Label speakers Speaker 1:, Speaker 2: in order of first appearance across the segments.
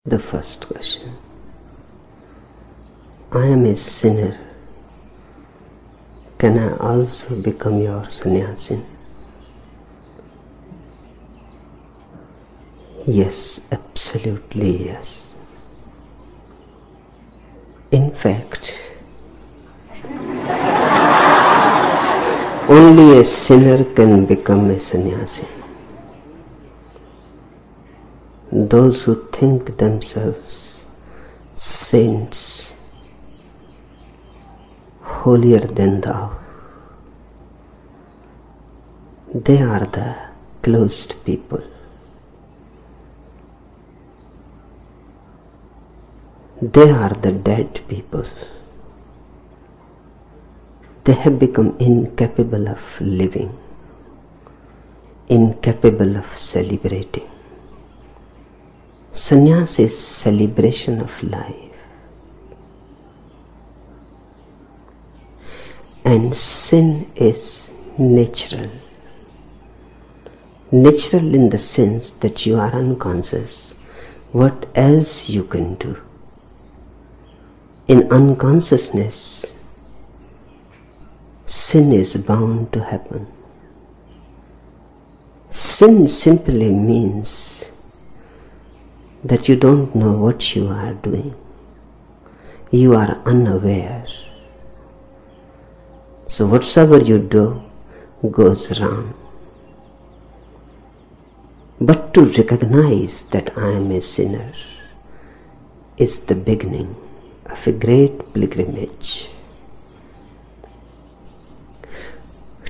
Speaker 1: The first question. I am a sinner. Can I also become your sannyasin? Yes, absolutely yes. In fact, only a sinner can become a sannyasin. Those who think themselves saints, holier than thou, they are the closed people. They are the dead people. They have become incapable of living, incapable of celebrating. Sannyas is celebration of life. And sin is natural. Natural in the sense that you are unconscious. What else you can do? In unconsciousness, sin is bound to happen. Sin simply means that you don't know what you are doing. You are unaware. So whatsoever you do goes wrong. But to recognize that I am a sinner is the beginning of a great pilgrimage.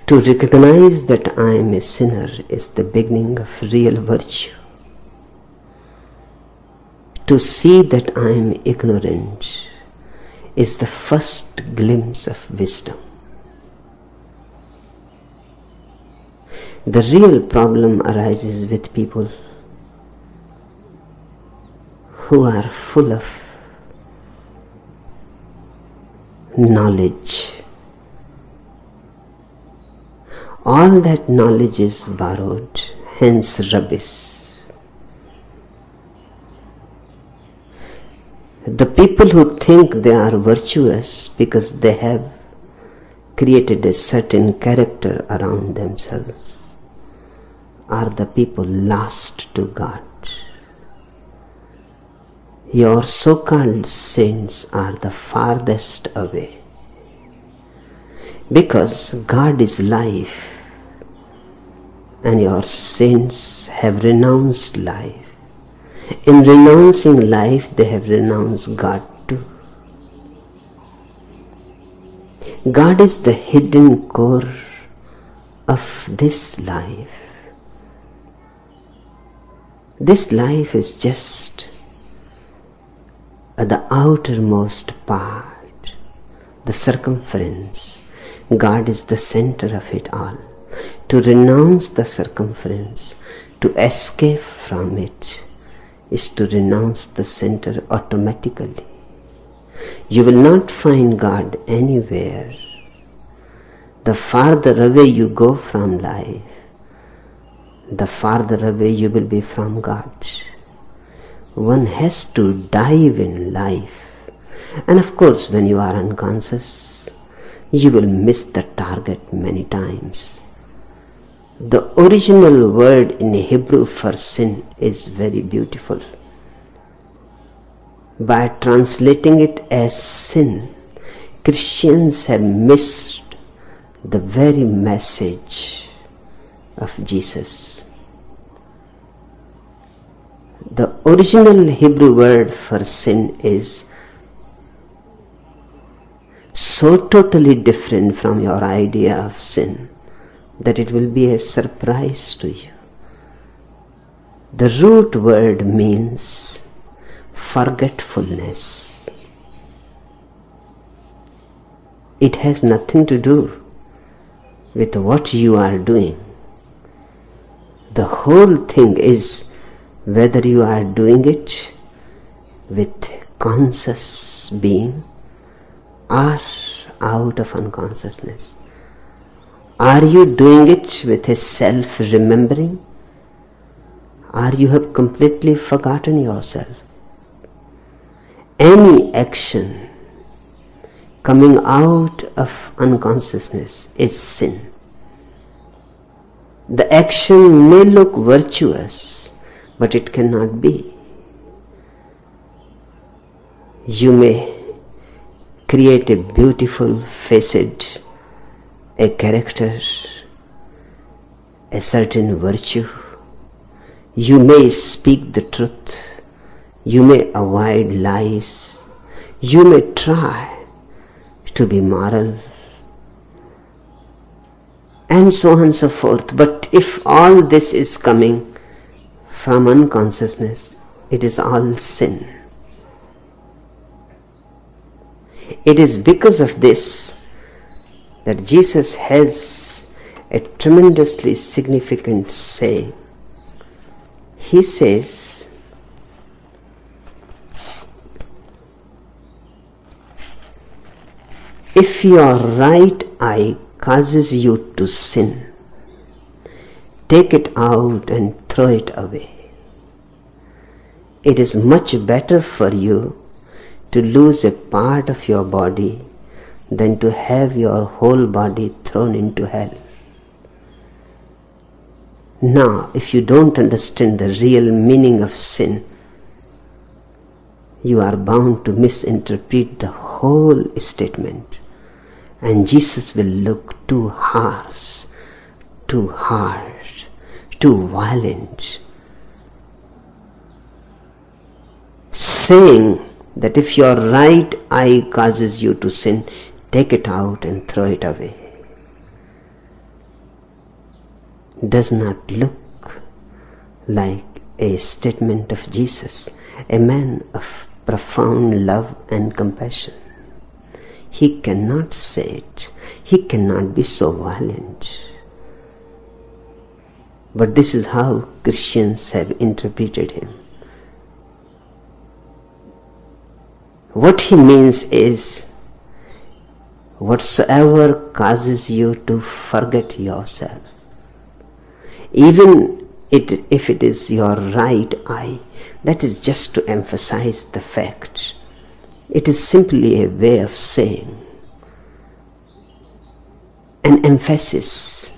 Speaker 1: To recognize that I am a sinner is the beginning of real virtue. To see that I am ignorant is the first glimpse of wisdom. The real problem arises with people who are full of knowledge. All that knowledge is borrowed, hence rubbish. The people who think they are virtuous because they have created a certain character around themselves are the people lost to God. Your so-called saints are the farthest away because God is life and your saints have renounced life. In renouncing life, they have renounced God too. God is the hidden core of this life. This life is just at the outermost part, the circumference. God is the center of it all. To renounce the circumference, to escape from it, is to renounce the center automatically. You will not find God anywhere. The farther away you go from life, the farther away you will be from God. One has to dive in life. And of course, when you are unconscious, you will miss the target many times. The original word in Hebrew for sin is very beautiful. By translating it as sin, Christians have missed the very message of Jesus. The original Hebrew word for sin is so totally different from your idea of sin that it will be a surprise to you. The root word means forgetfulness. It has nothing to do with what you are doing. The whole thing is whether you are doing it with conscious being or out of unconsciousness. Are you doing it with a self-remembering? Or you have completely forgotten yourself? any action coming out of unconsciousness is sin. The action may look virtuous, but it cannot be. You may create a beautiful facade, a character, a certain virtue. You may speak the truth. You may avoid lies. You may try to be moral, and so on and so forth. But if all this is coming from unconsciousness, it is all sin. It is because of this that Jesus has a tremendously significant saying. He says, if your right eye causes you to sin, take it out and throw it away. It is much better for you to lose a part of your body than to have your whole body thrown into hell. Now, if you don't understand the real meaning of sin, you are bound to misinterpret the whole statement, and Jesus will look too harsh, too hard, too violent, saying that if your right eye causes you to sin, take it out and throw it away. Does not look like a statement of Jesus, a man of profound love and compassion. He cannot say it. He cannot be so violent. But this is how Christians have interpreted him. What he means is, whatsoever causes you to forget yourself, even if it is your right eye, that is just to emphasize the fact. It is simply a way of saying, an emphasis.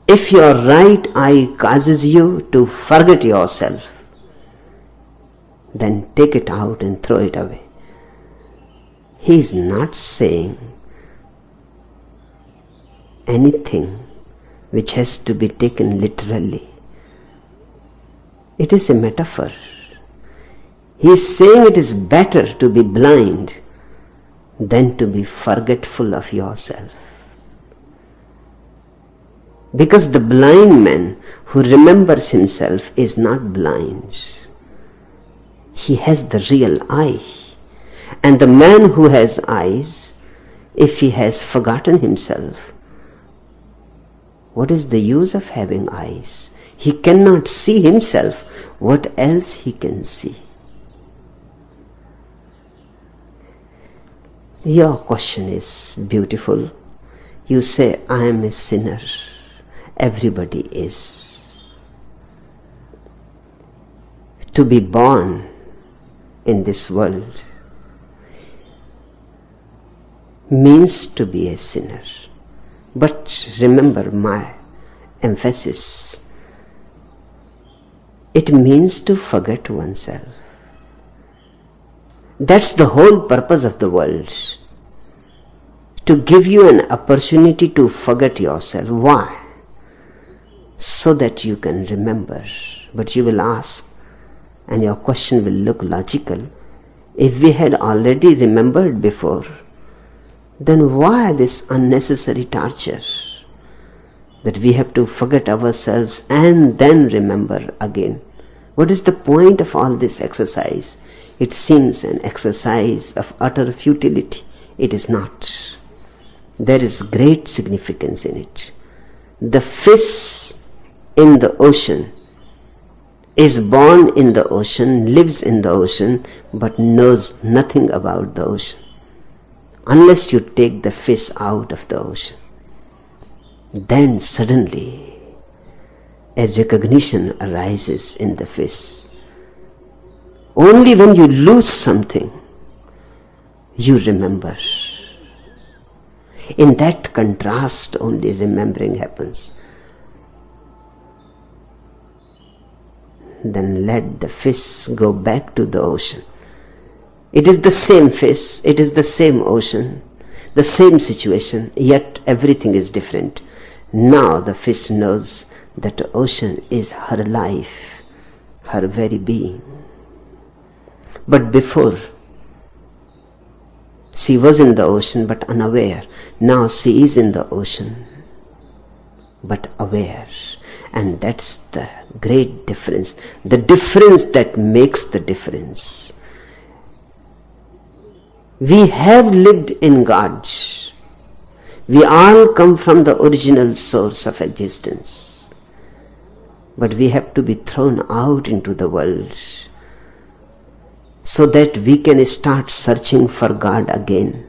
Speaker 1: If your right eye causes you to forget yourself, then take it out and throw it away. He is not saying anything which has to be taken literally. It is a metaphor. He is saying it is better to be blind than to be forgetful of yourself. Because the blind man who remembers himself is not blind. He has the real eye. And the man who has eyes, if he has forgotten himself, what is the use of having eyes? He cannot see himself. What else he can see? Your question is beautiful. You say, I am a sinner. Everybody is. To be born in this world means to be a sinner. But remember my emphasis. It means to forget oneself. That's the whole purpose of the world. To give you an opportunity to forget yourself. Why? So that you can remember. But you will ask, and your question will look logical, if we had already remembered before, then why this unnecessary torture? That we have to forget ourselves and then remember again. What is the point of all this exercise? It seems an exercise of utter futility. It is not. There is great significance in it. The fish in the ocean is born in the ocean, lives in the ocean, but knows nothing about the ocean. Unless you take the fish out of the ocean, then suddenly a recognition arises in the fish. Only when you lose something, you remember. In that contrast, only remembering happens. Then let the fish go back to the ocean. It is the same fish, it is the same ocean, the same situation, yet everything is different. Now the fish knows that the ocean is her life, her very being. But before, she was in the ocean but unaware. Now she is in the ocean but aware. And that's the great difference. The difference that makes the difference. We have lived in God. We all come from the original source of existence. But we have to be thrown out into the world so that we can start searching for God again.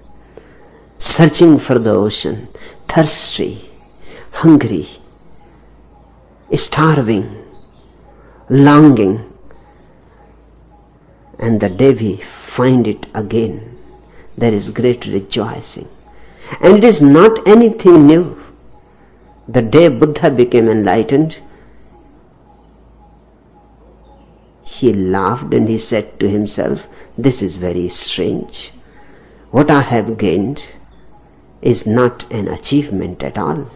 Speaker 1: Searching for the ocean, thirsty, hungry, starving, longing. And the day we find it again, there is great rejoicing. And it is not anything new. The day Buddha became enlightened, he laughed and he said to himself, this is very strange. What I have gained is not an achievement at all.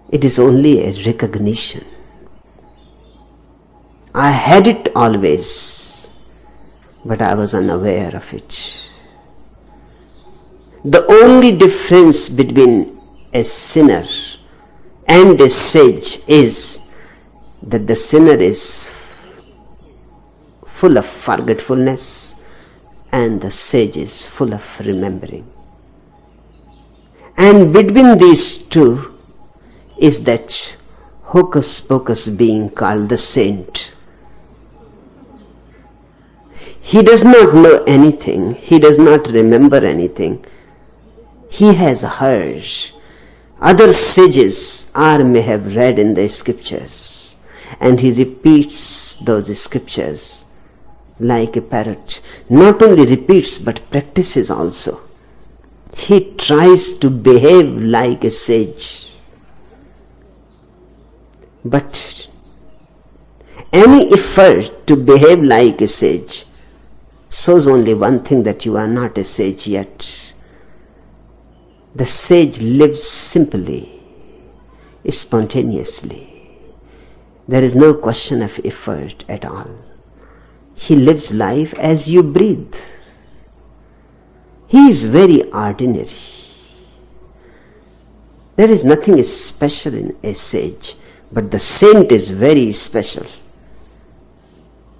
Speaker 1: It is only a recognition. I had it always, but I was unaware of it. The only difference between a sinner and a sage is that the sinner is full of forgetfulness and the sage is full of remembering. And between these two is that hocus pocus being called the saint. He does not know anything. He does not remember anything. He has heard. Other sages may have read in the scriptures, and he repeats those scriptures like a parrot. Not only repeats but practices also. He tries to behave like a sage. But any effort to behave like a sage shows only one thing, that you are not a sage yet. The sage lives simply, spontaneously. There is no question of effort at all. He lives life as you breathe. He is very ordinary. There is nothing special in a sage, but the saint is very special.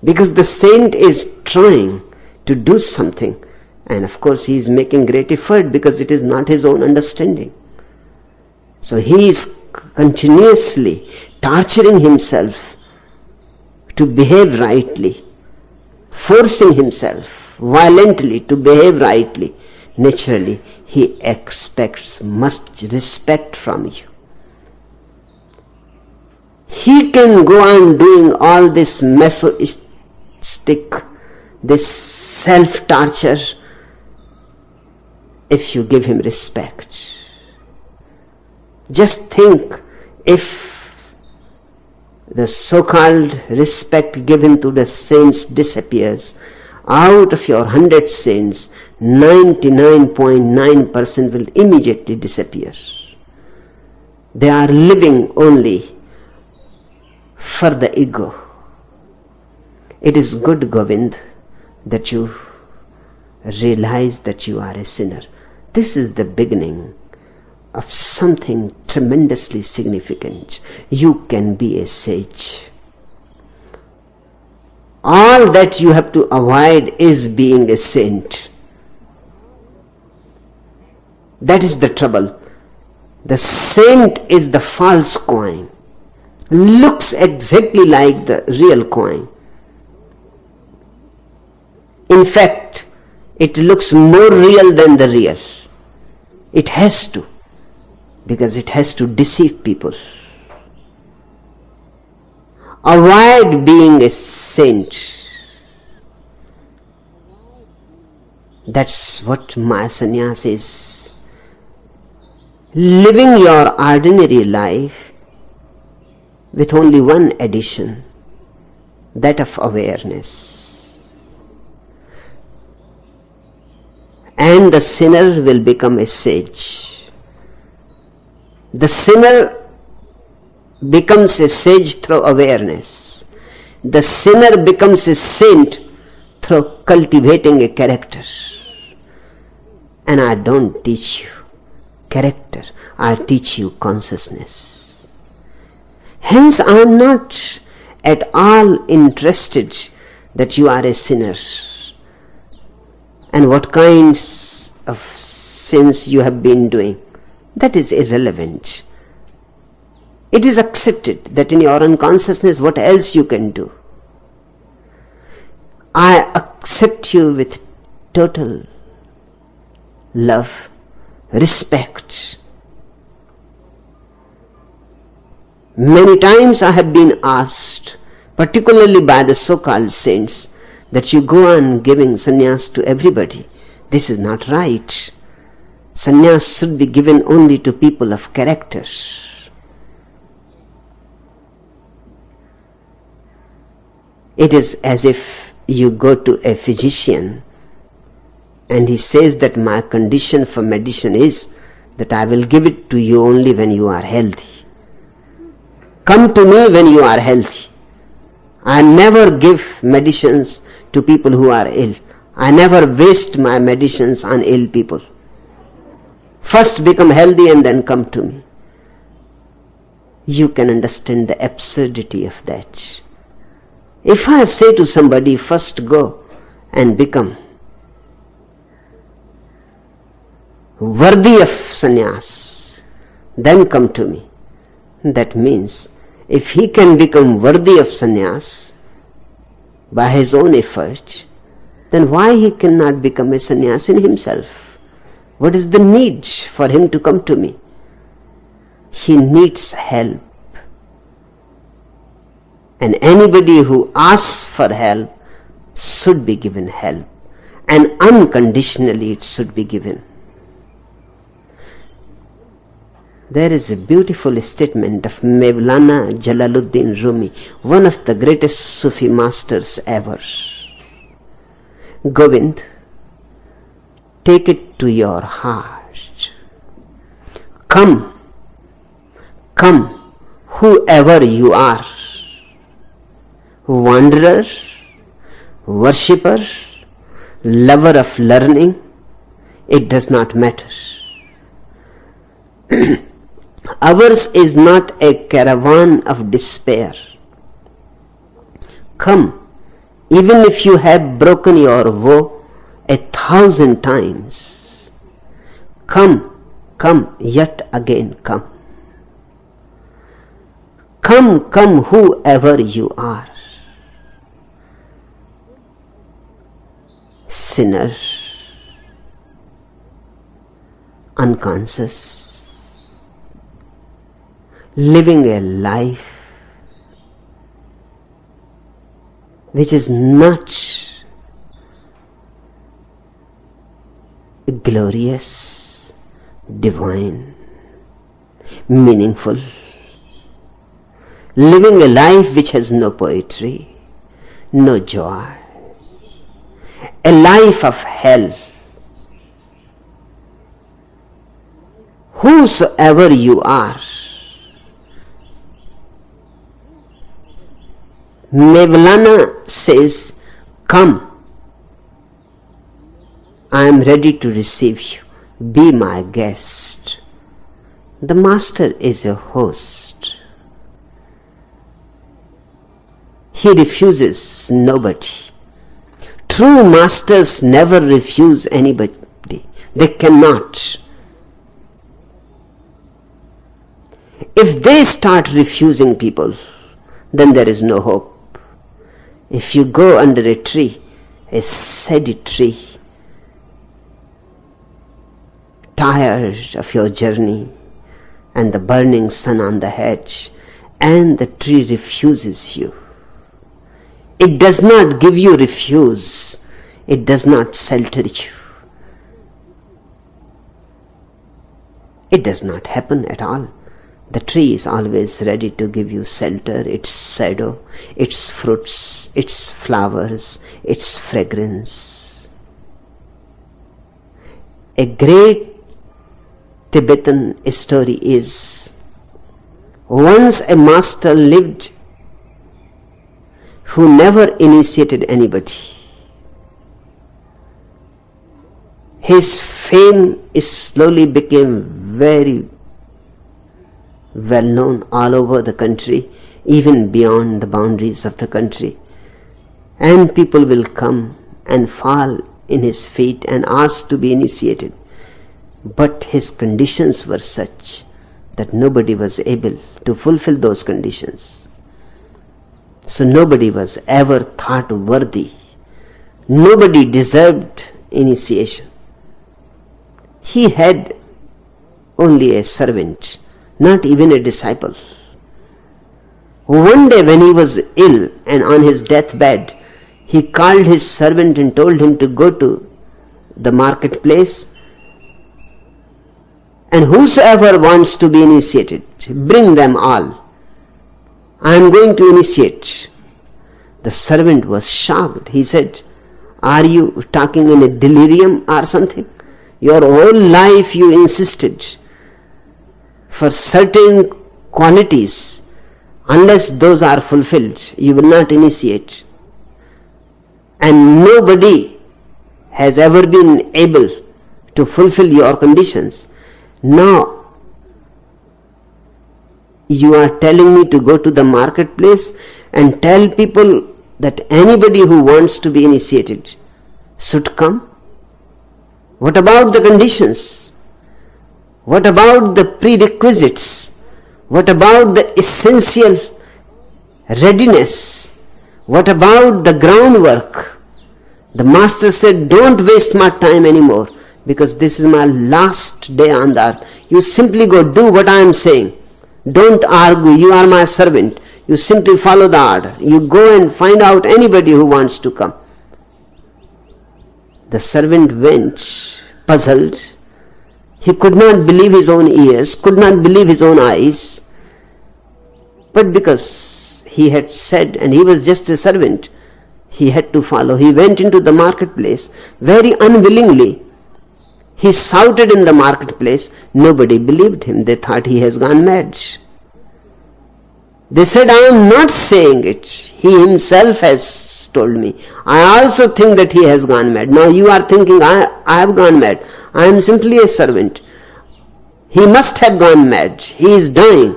Speaker 1: Because the saint is trying to do something, and of course he is making great effort because it is not his own understanding. So he is continuously torturing himself to behave rightly, forcing himself violently to behave rightly. Naturally, he expects much respect from you. He can go on doing all this masochistic, this self-torture, if you give him respect. Just think, if the so-called respect given to the saints disappears, out of your 100 saints, 99.9% will immediately disappear. They are living only for the ego. It is good, Govind, that you realize that you are a sinner. This is the beginning of something tremendously significant. You can be a sage. All that you have to avoid is being a saint. That is the trouble. The saint is the false coin. Looks exactly like the real coin. In fact, it looks more real than the real. It has to, because it has to deceive people. Avoid being a saint. That's what my sannyas is. Living your ordinary life with only one addition, that of awareness. And the sinner will become a sage. The sinner becomes a sage through awareness. The sinner becomes a saint through cultivating a character. And I don't teach you character, I teach you consciousness. Hence I am not at all interested that you are a sinner and what kinds of sins you have been doing. That is irrelevant. It is accepted that in your unconsciousness what else you can do. I accept you with total love, respect. Many times I have been asked, particularly by the so-called saints, that you go on giving sannyas to everybody. This is not right. Sannyas should be given only to people of character. It is as if you go to a physician and he says that my condition for medicine is that I will give it to you only when you are healthy. Come to me when you are healthy. I never give medicines to people who are ill. I never waste my medicines on ill people. First become healthy and then come to me. You can understand the absurdity of that. If I say to somebody, first go and become worthy of sannyas, then come to me. That means if he can become worthy of sannyas by his own effort, then why he cannot become a sannyas in himself? What is the need for him to come to me? He needs help. And anybody who asks for help should be given help. And unconditionally it should be given. There is a beautiful statement of Mevlana Jalaluddin Rumi, one of the greatest Sufi masters ever. Govind, take it to your heart. Come, come, whoever you are. Wanderer, worshipper, lover of learning, it does not matter. Ours is not a caravan of despair. Come, even if you have broken your woe 1,000 times. Come, come, yet again come. Come, come, whoever you are. Sinner, unconscious, living a life which is not glorious, divine, meaningful, living a life which has no poetry, no joy, a life of hell. Whosoever you are, Mevlana says, come, I am ready to receive you, be my guest. The master is a host. He refuses nobody. True masters never refuse anybody. They cannot. If they start refusing people, then there is no hope. If you go under a tree, a shady tree, tired of your journey and the burning sun on the head, and the tree refuses you. It does not give you refuse. It does not shelter you. It does not happen at all. The tree is always ready to give you shelter, its shadow, its fruits, its flowers, its fragrance. A great Tibetan story is, once a master lived who never initiated anybody. His fame slowly became very well known all over the country, even beyond the boundaries of the country. And people will come and fall in his feet and ask to be initiated. But his conditions were such that nobody was able to fulfill those conditions. So nobody was ever thought worthy. Nobody deserved initiation. He had only a servant, not even a disciple. One day when he was ill and on his deathbed, he called his servant and told him to go to the marketplace, and whosoever wants to be initiated, bring them all. I am going to initiate. The servant was shocked. He said, are you talking in a delirium or something? Your whole life you insisted for certain qualities. Unless those are fulfilled, you will not initiate. And nobody has ever been able to fulfill your conditions. Now, you are telling me to go to the marketplace and tell people that anybody who wants to be initiated should come? What about the conditions? What about the prerequisites? What about the essential readiness? What about the groundwork? The master said, don't waste my time anymore, because this is my last day on the earth. You simply go do what I am saying. Don't argue, you are my servant. You simply follow the order. You go and find out anybody who wants to come. The servant went, puzzled. He could not believe his own ears, could not believe his own eyes. But because he had said, and he was just a servant, he had to follow. He went into the marketplace very unwillingly. He shouted in the marketplace. Nobody believed him. They thought he has gone mad. They said, I am not saying it. He himself has told me. I also think that he has gone mad. Now you are thinking I have gone mad. I am simply a servant. He must have gone mad. He is dying.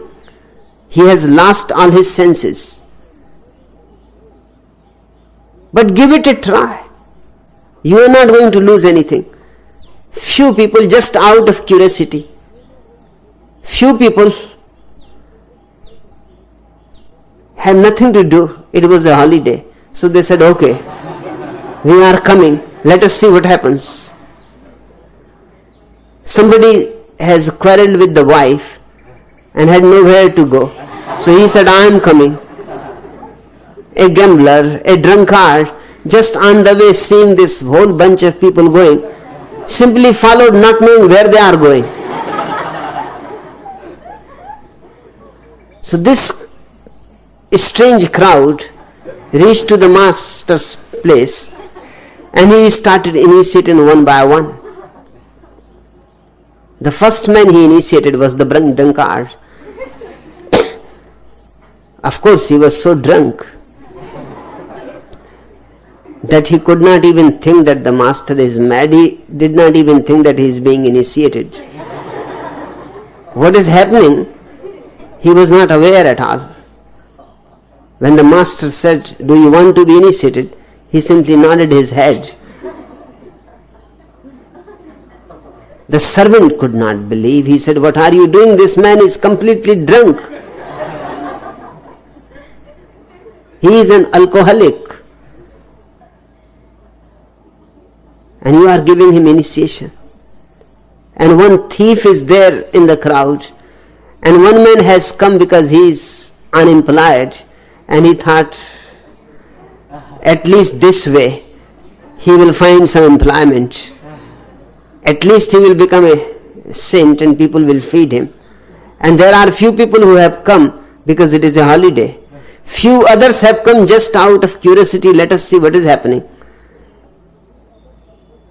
Speaker 1: He has lost all his senses. But give it a try. You are not going to lose anything. Few people, just out of curiosity, few people had nothing to do. It was a holiday. So they said, okay, we are coming. Let us see what happens. Somebody has quarreled with the wife and had nowhere to go. So he said, I am coming. A gambler, a drunkard, just on the way seeing this whole bunch of people going, simply followed, not knowing where they are going. So this strange crowd reached to the master's place, and he started initiating one by one. The first man he initiated was the drunkard. Of course, he was so drunk that he could not even think that the master is mad. He did not even think that he is being initiated. What is happening, he was not aware at all. When the master said, do you want to be initiated? He simply nodded his head. The servant could not believe. He said, what are you doing? This man is completely drunk. He is an alcoholic. And you are giving him initiation. And one thief is there in the crowd. And one man has come because he is unemployed, and he thought, at least this way he will find some employment. At least he will become a saint and people will feed him. And there are few people who have come because it is a holiday. Few others have come just out of curiosity, let us see what is happening.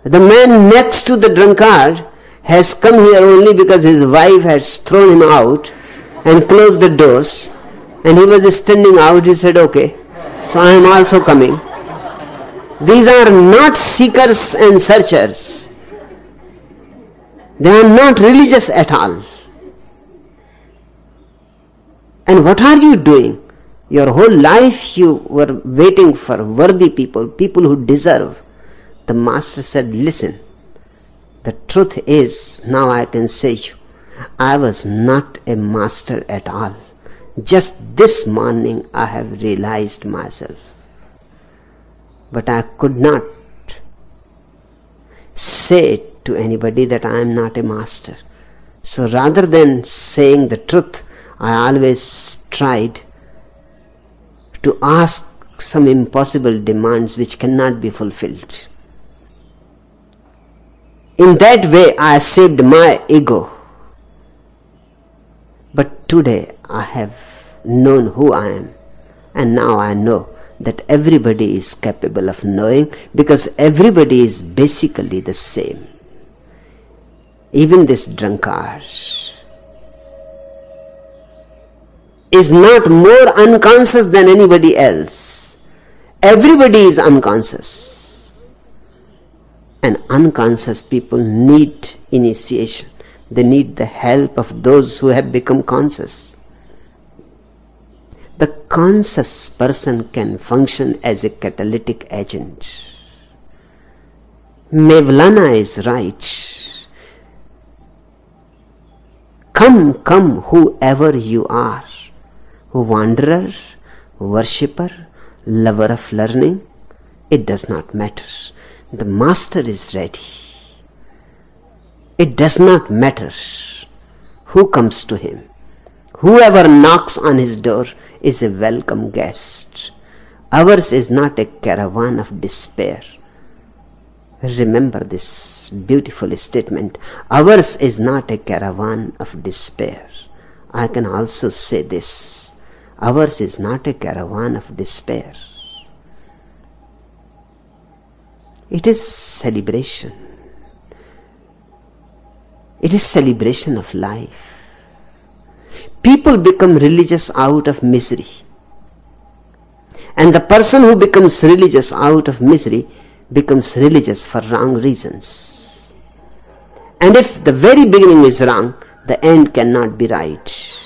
Speaker 1: The man next to the drunkard has come here only because his wife has thrown him out and closed the doors, and he was standing out. He said, okay, so I am also coming. These are not seekers and searchers. They are not religious at all. And what are you doing? Your whole life you were waiting for worthy people, people who deserve. The master said, listen, the truth is, now I can say you, I was not a master at all. Just this morning I have realized myself. But I could not say to anybody that I am not a master. So rather than saying the truth, I always tried to ask some impossible demands which cannot be fulfilled. In that way I saved my ego. But today I have known who I am, and now I know that everybody is capable of knowing, because everybody is basically the same. Even this drunkard is not more unconscious than anybody else. Everybody is unconscious. And unconscious people need initiation. They need the help of those who have become conscious. The conscious person can function as a catalytic agent. Mevlana is right. Come, come, whoever you are, wanderer, worshipper, lover of learning, it does not matter. The master is ready. It does not matter who comes to him. Whoever knocks on his door is a welcome guest. Ours is not a caravan of despair. Remember this beautiful statement. Ours is not a caravan of despair. I can also say this. Ours is not a caravan of despair. It is celebration. It is celebration of life. People become religious out of misery. And the person who becomes religious out of misery becomes religious for wrong reasons. And if the very beginning is wrong, the end cannot be right.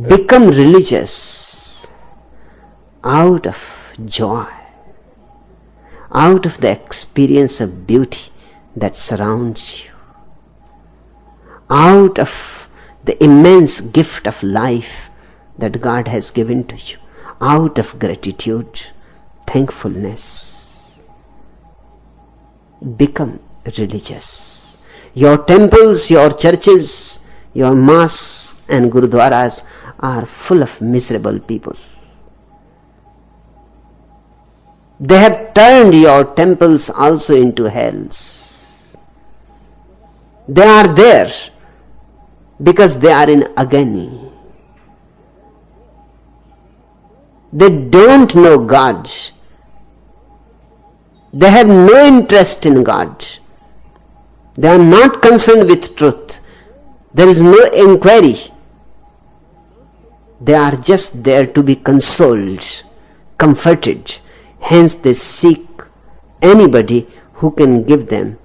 Speaker 1: Become religious out of joy, out of the experience of beauty that surrounds you, out of the immense gift of life that God has given to you, out of gratitude, thankfulness. Become religious. Your temples, your churches, your mosques and gurudwaras are full of miserable people. They have turned your temples also into hells. They are there because they are in agony. They don't know God. They have no interest in God. They are not concerned with truth. There is no inquiry. They are just there to be consoled, comforted. Hence they seek anybody who can give them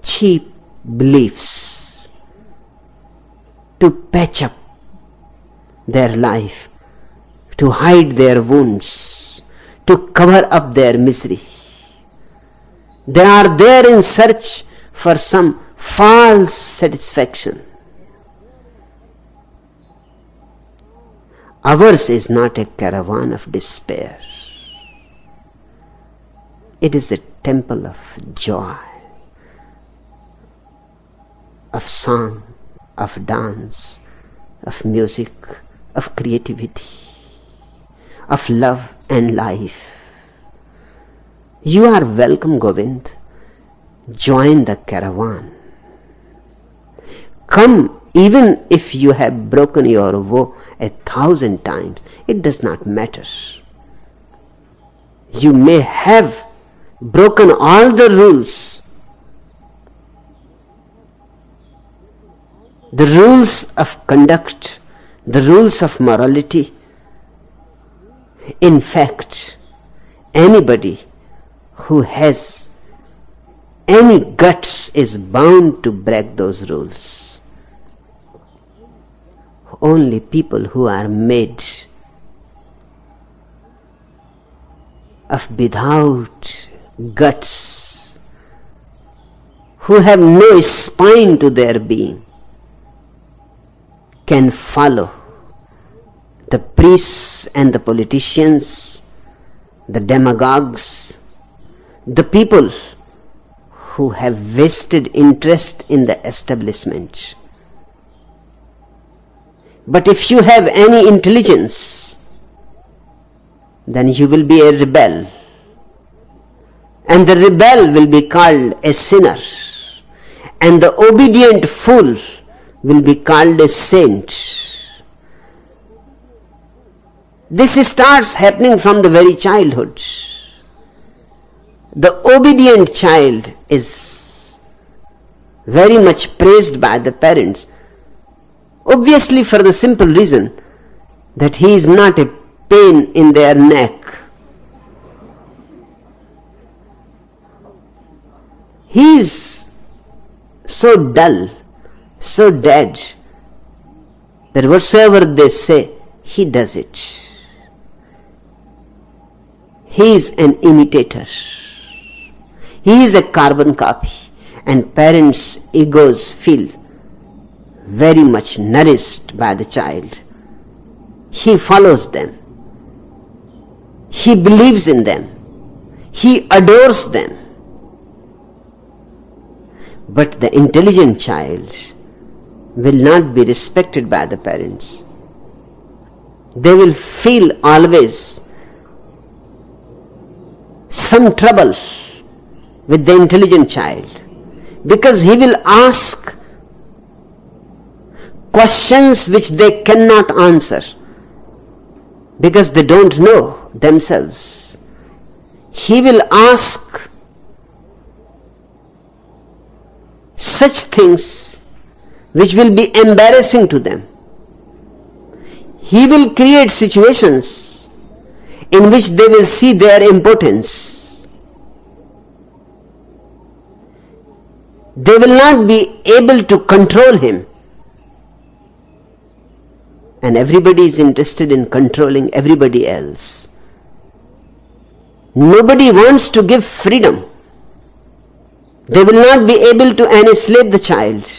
Speaker 1: cheap beliefs to patch up their life, to hide their wounds, to cover up their misery. They are there in search for some false satisfaction. Ours is not a caravan of despair. It is a temple of joy, of song, of dance, of music, of creativity, of love and life. You are welcome, Govind. Join the caravan. Come, even if you have broken your vow 1,000 times, it does not matter. You may have broken all the rules, the rules of conduct, the rules of morality. In fact, anybody who has any guts is bound to break those rules. Only people who are made of without guts, who have no spine to their being, can follow the priests and the politicians, the demagogues, the people who have vested interest in the establishment. But if you have any intelligence, then you will be a rebel, and the rebel will be called a sinner, and the obedient fool will be called a saint. This starts happening from the very childhood. The obedient child is very much praised by the parents, obviously for the simple reason that he is not a pain in their neck. He is so dull, so dead, that whatsoever they say, he does it. He is an imitator. He is a carbon copy, and parents' egos feel very much nourished by the child. He follows them. He believes in them. He adores them. But the intelligent child will not be respected by the parents. They will feel always some trouble with the intelligent child, because he will ask questions which they cannot answer, because they don't know themselves. He will ask such things which will be embarrassing to them. He will create situations in which they will see their impotence. They will not be able to control him. And everybody is interested in controlling everybody else. Nobody wants to give freedom. They will not be able to enslave the child.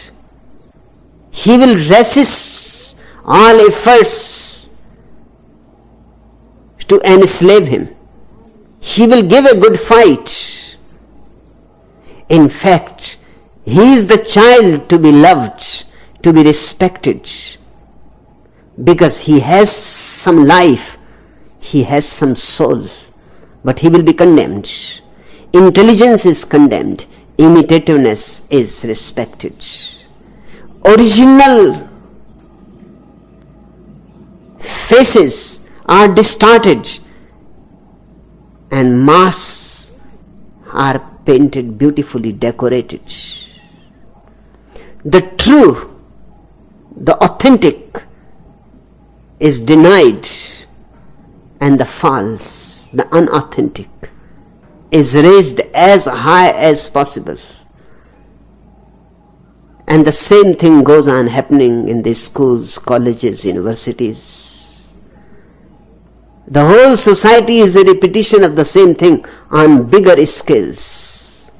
Speaker 1: He will resist all efforts to enslave him. He will give a good fight. In fact, he is the child to be loved, to be respected, because he has some life, he has some soul, but he will be condemned. Intelligence is condemned, imitativeness is respected. Original faces are distorted, and masks are painted, beautifully decorated. The true, the authentic is denied, and the false, the unauthentic is raised as high as possible. And the same thing goes on happening in the schools, colleges, universities. The whole society is a repetition of the same thing on bigger scales.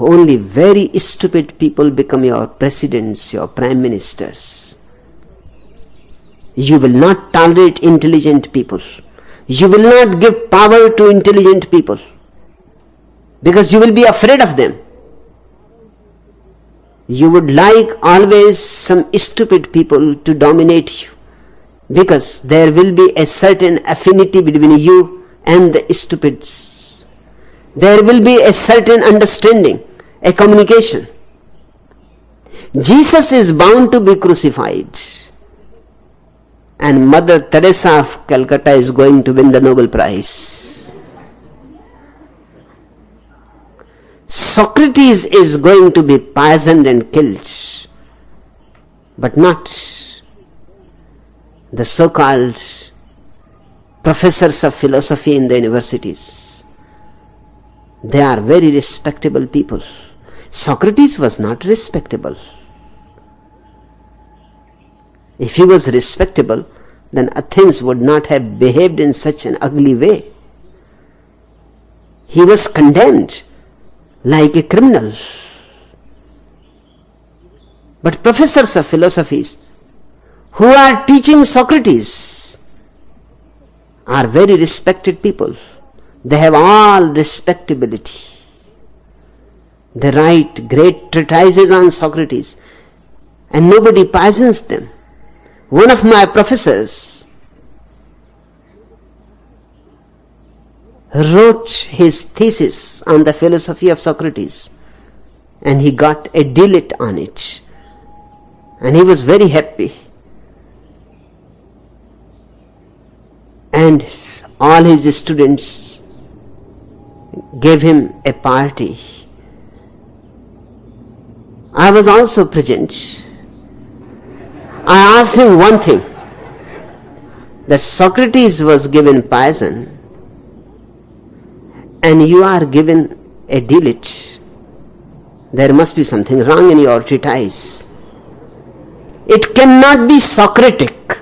Speaker 1: Only very stupid people become your presidents, your prime ministers. You will not tolerate intelligent people. You will not give power to intelligent people, because you will be afraid of them. You would like always some stupid people to dominate you, because there will be a certain affinity between you and the stupids. There will be a certain understanding, a communication. Jesus is bound to be crucified, and Mother Teresa of Calcutta is going to win the Nobel Prize. Socrates is going to be poisoned and killed, but not the so-called professors of philosophy in the universities. They are very respectable people. Socrates was not respectable. If he was respectable, then Athens would not have behaved in such an ugly way. He was condemned like a criminal. But professors of philosophies who are teaching Socrates are very respected people. They have all respectability. They write great treatises on Socrates, and nobody poisons them. One of my professors wrote his thesis on the philosophy of Socrates, and he got a D.Litt on it, and he was very happy. And all his students gave him a party. I was also present. I asked him one thing, that Socrates was given poison and you are given a D.Litt. There must be something wrong in your treatise. It cannot be Socratic.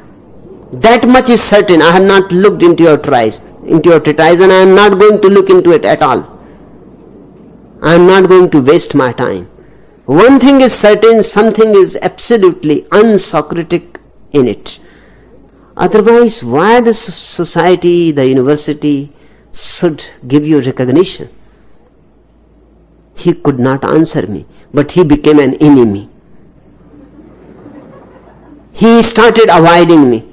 Speaker 1: That much is certain. I have not looked into your treatise, and I am not going to look into it at all. I am not going to waste my time. One thing is certain, something is absolutely un-Socratic in it. Otherwise, why the society, the university should give you recognition? He could not answer me, but he became an enemy. He started avoiding me,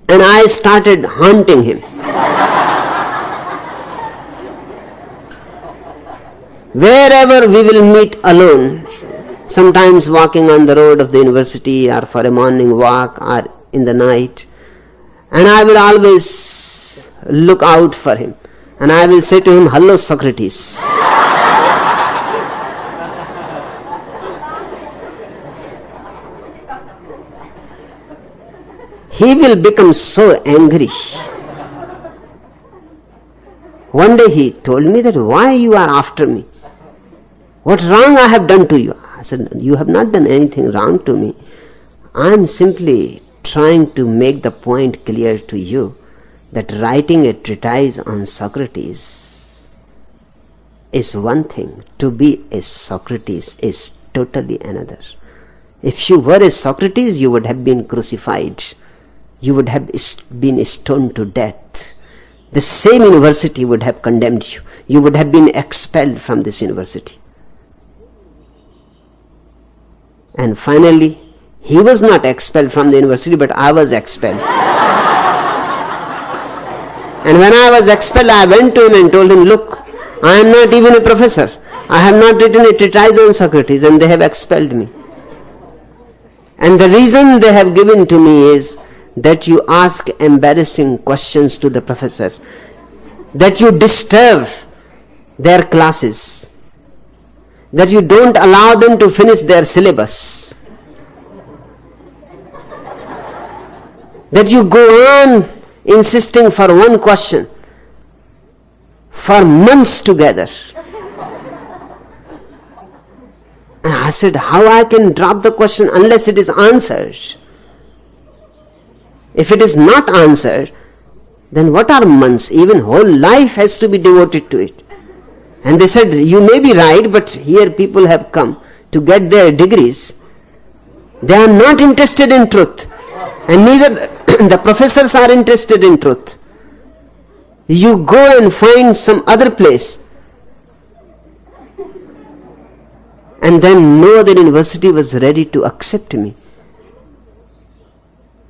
Speaker 1: and I started haunting him. Wherever we will meet alone, sometimes walking on the road of the university or for a morning walk or in the night, and I will always look out for him, and I will say to him, "Hello, Socrates." He will become so angry. One day he told me that, "Why you are after me? What wrong I have done to you?" I said, "You have not done anything wrong to me. I am simply trying to make the point clear to you that writing a treatise on Socrates is one thing. To be a Socrates is totally another. If you were a Socrates, you would have been crucified. You would have been stoned to death. The same university would have condemned you. You would have been expelled from this university." And finally, he was not expelled from the university, but I was expelled. And when I was expelled, I went to him and told him, "Look, I am not even a professor. I have not written a treatise on Socrates, and they have expelled me. And the reason they have given to me is that you ask embarrassing questions to the professors, that you disturb their classes, that you don't allow them to finish their syllabus, that you go on insisting for one question for months together." And I said, "How I can drop the question unless it is answered? If it is not answered, then what are months? Even whole life has to be devoted to it." And they said, "You may be right, but here people have come to get their degrees. They are not interested in truth, and neither the professors are interested in truth. You go and find some other place And then no other university was ready to accept me,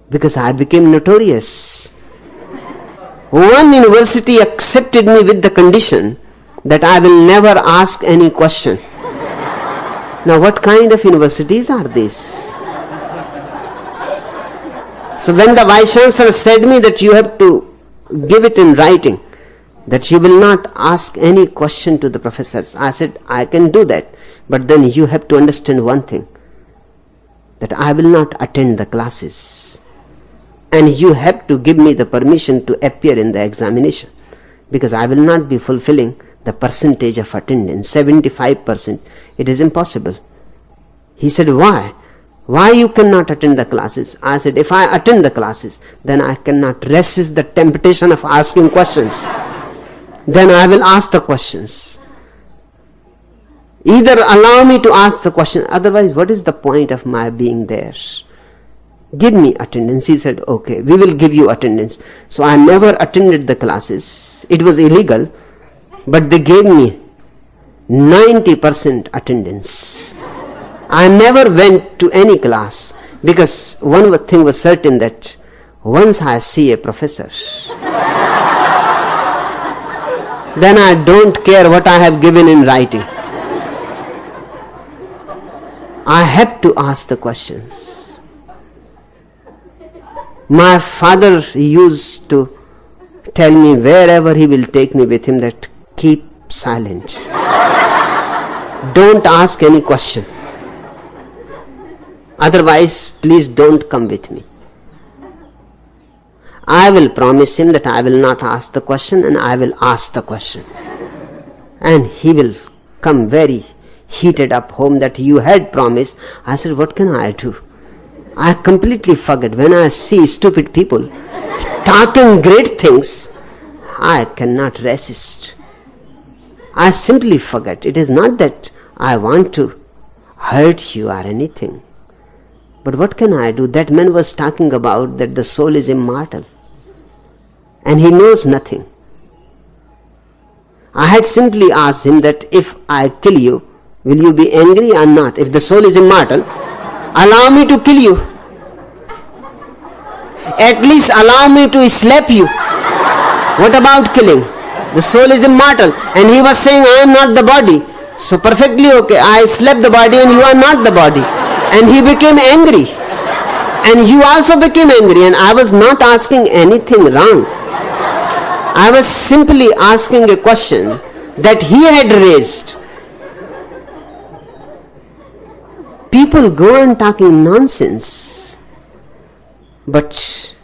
Speaker 1: because I became notorious. One university accepted me with the condition that I will never ask any question. Now what kind of universities are these? So when the Vice Chancellor said me that you have to give it in writing, that you will not ask any question to the professors, I said, I can do that, but then you have to understand one thing, that I will not attend the classes, and you have to give me the permission to appear in the examination, because I will not be fulfilling the percentage of attendance, 75%. It is impossible. He said, why? Why you cannot attend the classes? I said, if I attend the classes, then I cannot resist the temptation of asking questions. Then I will ask the questions. Either allow me to ask the question, otherwise what is the point of my being there? Give me attendance. He said, okay, we will give you attendance. So I never attended the classes. It was illegal, but they gave me 90% attendance. I never went to any class, because one thing was certain, that once I see a professor, then I don't care what I have given in writing. I have to ask the questions. My father used to tell me wherever he will take me with him that keep silent. Don't ask any question. Otherwise, please don't come with me. I will promise him that I will not ask the question, and I will ask the question. And he will come very heated up home that you had promised. I said, what can I do? I completely forget. When I see stupid people talking great things, I cannot resist. I simply forget. It is not that I want to hurt you or anything. But what can I do? That man was talking about that the soul is immortal, and he knows nothing. I had simply asked him that if I kill you, will you be angry or not? If the soul is immortal, allow me to kill you. At least allow me to slap you. What about killing? The soul is immortal. And he was saying, I am not the body. So perfectly okay, I slapped the body and you are not the body. And he became angry. And you also became angry. And I was not asking anything wrong. I was simply asking a question that he had raised. People go on talking nonsense. But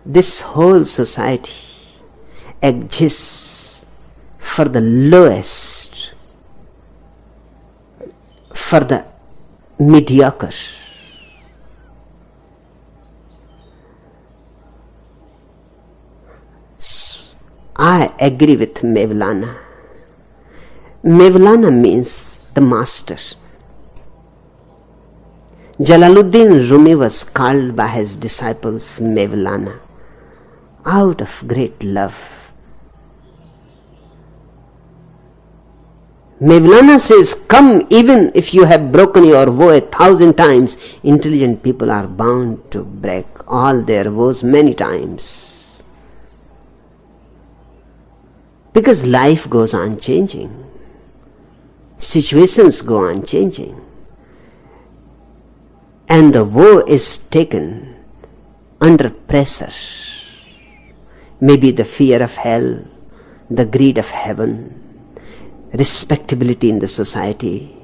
Speaker 1: this whole society exists for the lowest, for the mediocre. I agree with Mevlana. Mevlana means the master. Jalaluddin Rumi was called by his disciples Mevlana out of great love. Mevlana says, come even if you have broken your vow 1,000 times. Intelligent people are bound to break all their vows many times. Because life goes on changing. Situations go on changing. And the vow is taken under pressure. Maybe the fear of hell, the greed of heaven, respectability in the society,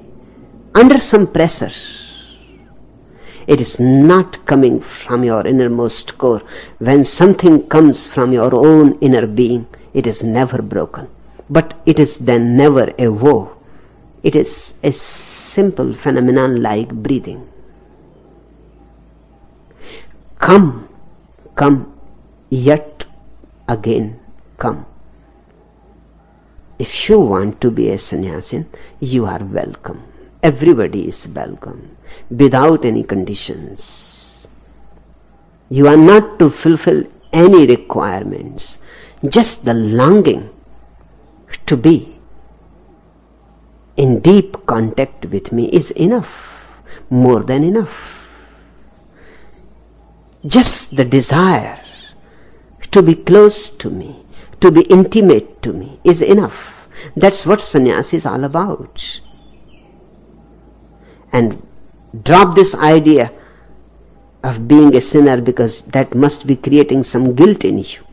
Speaker 1: under some pressure. It is not coming from your innermost core. When something comes from your own inner being, it is never broken. But it is then never a woe. It is a simple phenomenon like breathing. Come, come, yet again come. If you want to be a sannyasin, you are welcome. Everybody is welcome, without any conditions. You are not to fulfill any requirements, just the longing to be in deep contact with me is enough, more than enough. Just the desire to be close to me, to be intimate to me is enough. That's what sannyas is all about. And drop this idea of being a sinner, because that must be creating some guilt in you.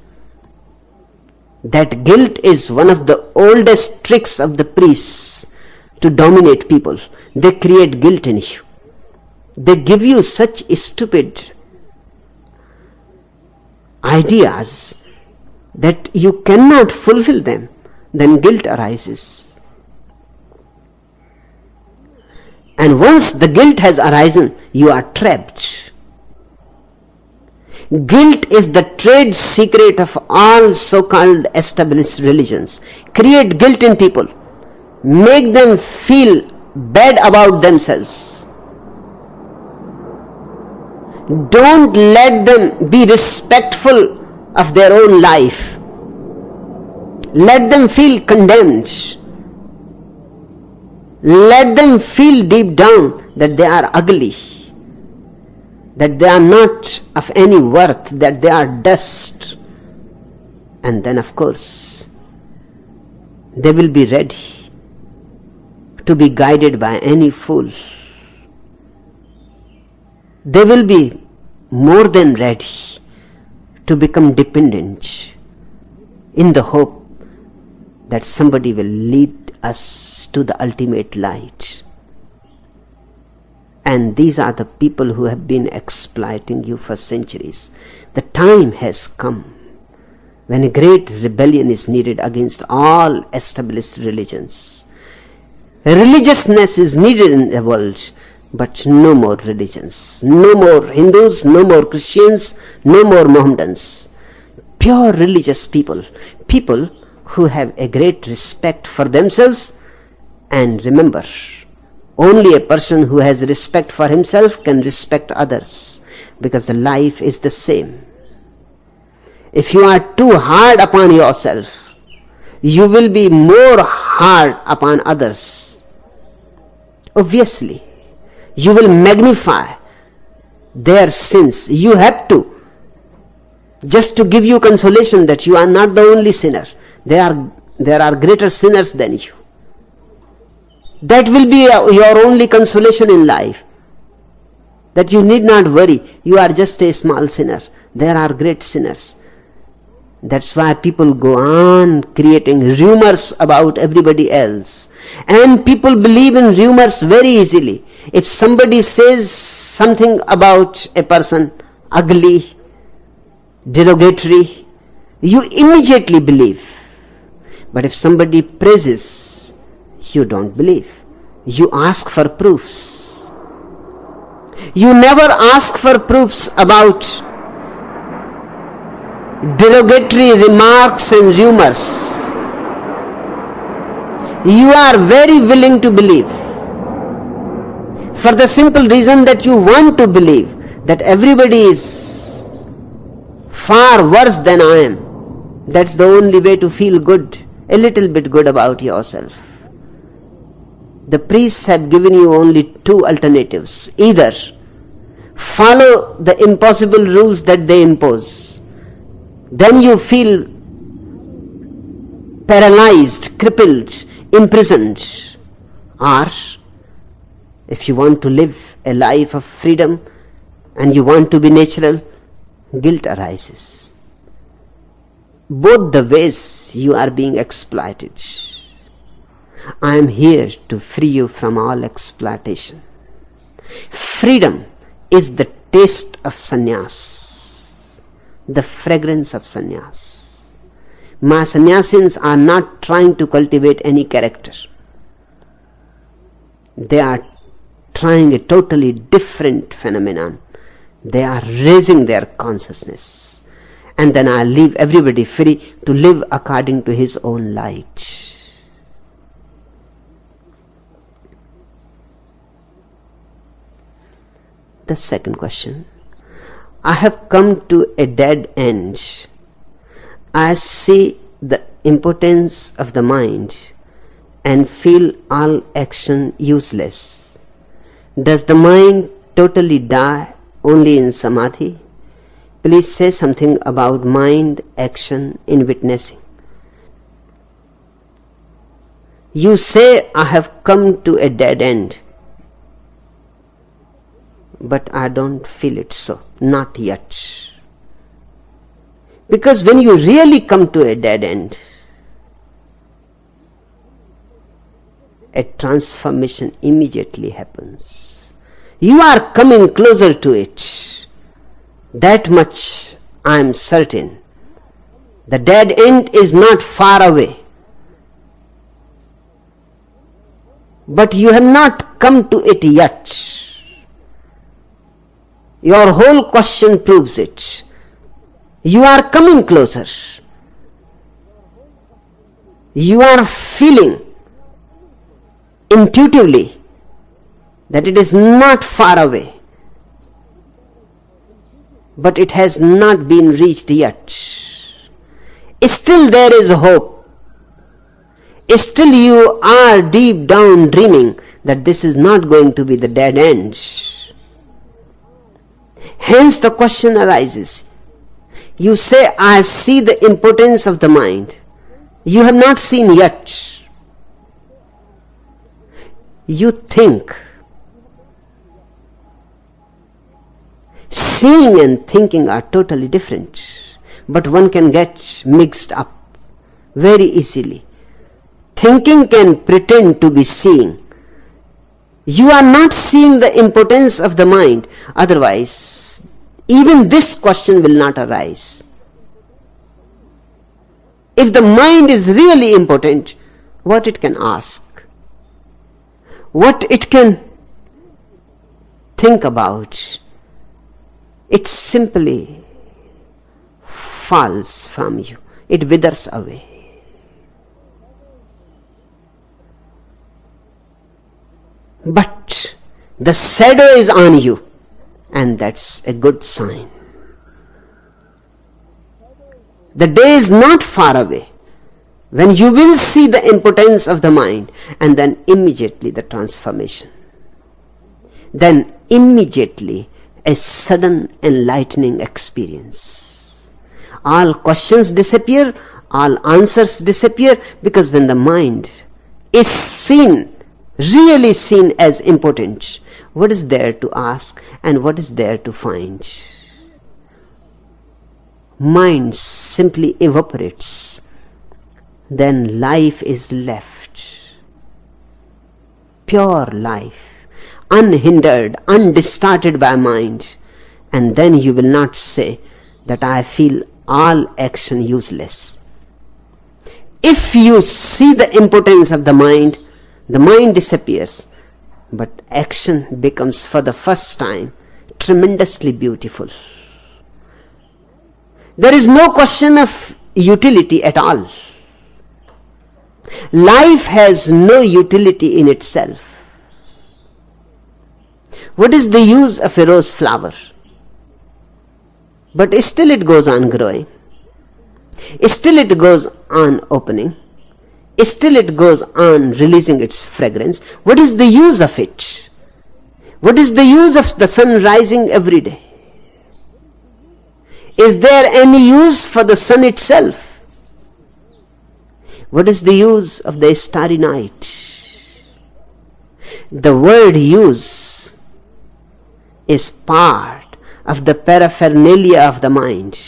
Speaker 1: That guilt is one of the oldest tricks of the priests to dominate people. They create guilt in you. They give you such stupid ideas that you cannot fulfill them. Then guilt arises. And once the guilt has arisen, you are trapped. Guilt is the trade secret of all so-called established religions. Create guilt in people. Make them feel bad about themselves. Don't let them be respectful of their own life. Let them feel condemned. Let them feel deep down that they are ugly, that they are not of any worth, that they are dust. And then, of course, they will be ready to be guided by any fool. They will be more than ready to become dependent in the hope that somebody will lead us to the ultimate light. And these are the people who have been exploiting you for centuries. The time has come when a great rebellion is needed against all established religions. Religiousness is needed in the world, but no more religions. No more Hindus, no more Christians, no more Mohammedans. Pure religious people. People who have a great respect for themselves. And remember, only a person who has respect for himself can respect others, because the life is the same. If you are too hard upon yourself, you will be more hard upon others. Obviously, you will magnify their sins. You have to, just to give you consolation that you are not the only sinner. There are greater sinners than you. That will be your only consolation in life, that you need not worry. You are just a small sinner. There are great sinners. That's why people go on creating rumors about everybody else. And people believe in rumors very easily. If somebody says something about a person, ugly, derogatory, you immediately believe. But if somebody praises, you don't believe. You ask for proofs. You never ask for proofs about derogatory remarks and rumors. You are very willing to believe, for the simple reason that you want to believe that everybody is far worse than I am. That's the only way to feel good, a little bit good about yourself. The priests have given you only two alternatives. Either follow the impossible rules that they impose, then you feel paralyzed, crippled, imprisoned. Or if you want to live a life of freedom and you want to be natural, guilt arises. Both the ways you are being exploited. I am here to free you from all exploitation. Freedom is the taste of sannyas, the fragrance of sannyas. My sannyasins are not trying to cultivate any character. They are trying a totally different phenomenon. They are raising their consciousness. And then I leave everybody free to live according to his own light. The second question. I have come to a dead end. I see the impotence of the mind and feel all action useless. Does the mind totally die only in samadhi? Please say something about mind action in witnessing. You say, I have come to a dead end, but I don't feel it so, not yet. Because when you really come to a dead end, a transformation immediately happens. You are coming closer to it. That much I am certain. The dead end is not far away. But you have not come to it yet. Your whole question proves it. You are coming closer. You are feeling intuitively that it is not far away, but it has not been reached yet. Still there is hope. Still you are deep down dreaming that this is not going to be the dead end. Hence the question arises. You say, I see the impotence of the mind. You have not seen yet. You think. Seeing and thinking are totally different, but one can get mixed up very easily. Thinking can pretend to be seeing. You are not seeing the impotence of the mind, otherwise even this question will not arise. If the mind is really impotent, what it can ask? What it can think about? It simply falls from you. It withers away. But the shadow is on you, and that's a good sign. The day is not far away when you will see the impotence of the mind, and then immediately the transformation. Then immediately a sudden enlightening experience. All questions disappear, all answers disappear, because when the mind is seen, really seen as impotent, what is there to ask and what is there to find? Mind simply evaporates. Then life is left. Pure life, unhindered, undistorted by mind. And then you will not say that I feel all action useless. If you see the impotence of the mind disappears, but action becomes for the first time tremendously beautiful. There is no question of utility at all. Life has no utility in itself. What is the use of a rose flower? But still it goes on growing. Still it goes on opening. Still it goes on releasing its fragrance. What is the use of it? What is the use of the sun rising every day? Is there any use for the sun itself? What is the use of the starry night? The word use is part of the paraphernalia of the mind.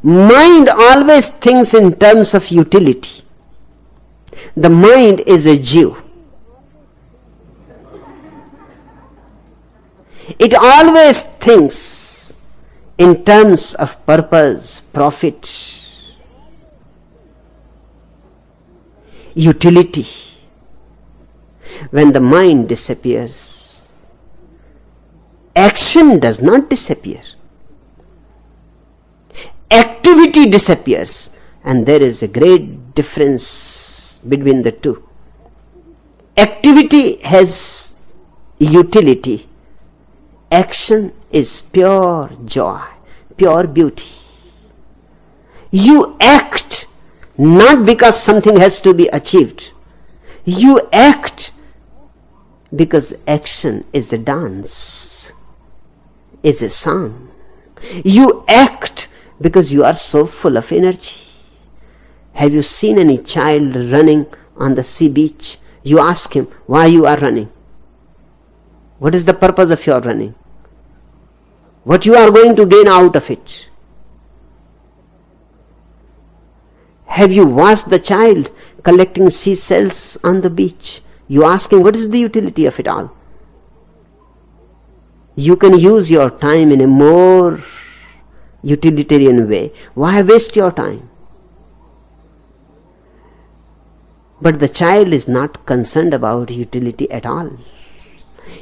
Speaker 1: Mind always thinks in terms of utility. The mind is a Jew. It always thinks in terms of purpose, profit, utility. When the mind disappears, action does not disappear. Activity disappears, and there is a great difference between the two. Activity has utility. Action is pure joy, pure beauty. You act not because something has to be achieved. You act because action is a dance, is a song. You act because you are so full of energy. Have you seen any child running on the sea beach? You ask him why you are running. What is the purpose of your running? What you are going to gain out of it? Have you watched the child collecting seashells on the beach? You ask him, what is the utility of it all? You can use your time in a more utilitarian way. Why waste your time? But the child is not concerned about utility at all.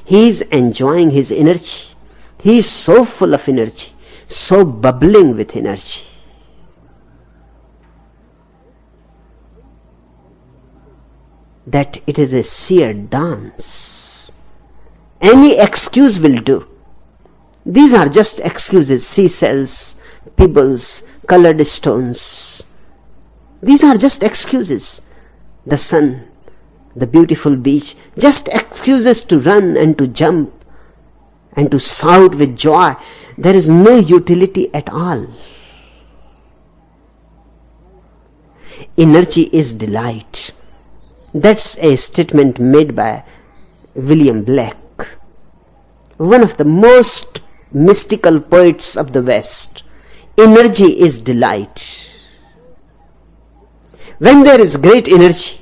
Speaker 1: He is enjoying his energy. He is so full of energy, so bubbling with energy. That it is a sheer dance. Any excuse will do. These are just excuses, seashells, pebbles, colored stones. These are just excuses. The sun, the beautiful beach, just excuses to run and to jump and to shout with joy. There is no utility at all. Energy is delight. That's a statement made by William Blake, one of the most mystical poets of the West. Energy is delight. When there is great energy,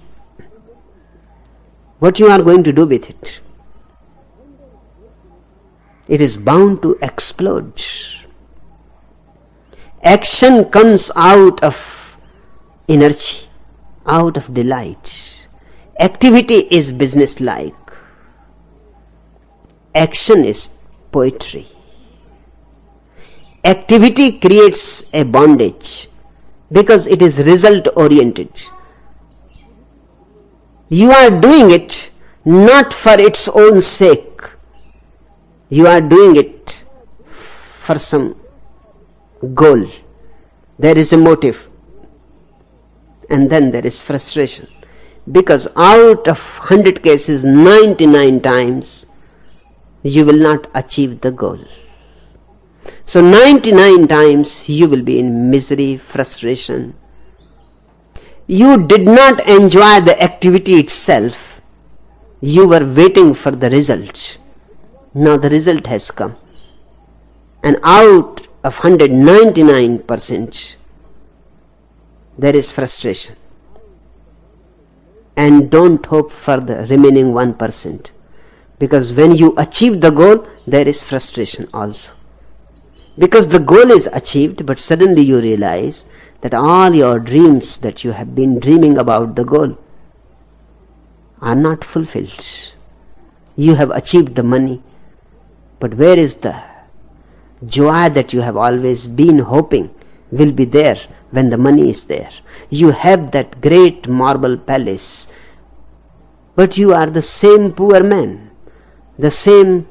Speaker 1: what you are going to do with it? It is bound to explode. Action comes out of energy, out of delight. Activity is business-like. Action is poetry. Activity creates a bondage because it is result-oriented. You are doing it not for its own sake. You are doing it for some goal. There is a motive. And then there is frustration. Because out of 100 cases, 99 times, you will not achieve the goal. So 99 times you will be in misery, frustration. You did not enjoy the activity itself. You were waiting for the result. Now the result has come. And out of 199%, there is frustration. And don't hope for the remaining 1%. Because when you achieve the goal, there is frustration also. Because the goal is achieved, but suddenly you realize that all your dreams that you have been dreaming about the goal are not fulfilled. You have achieved the money, but where is the joy that you have always been hoping will be there when the money is there? You have that great marble palace, but you are the same poor man, the same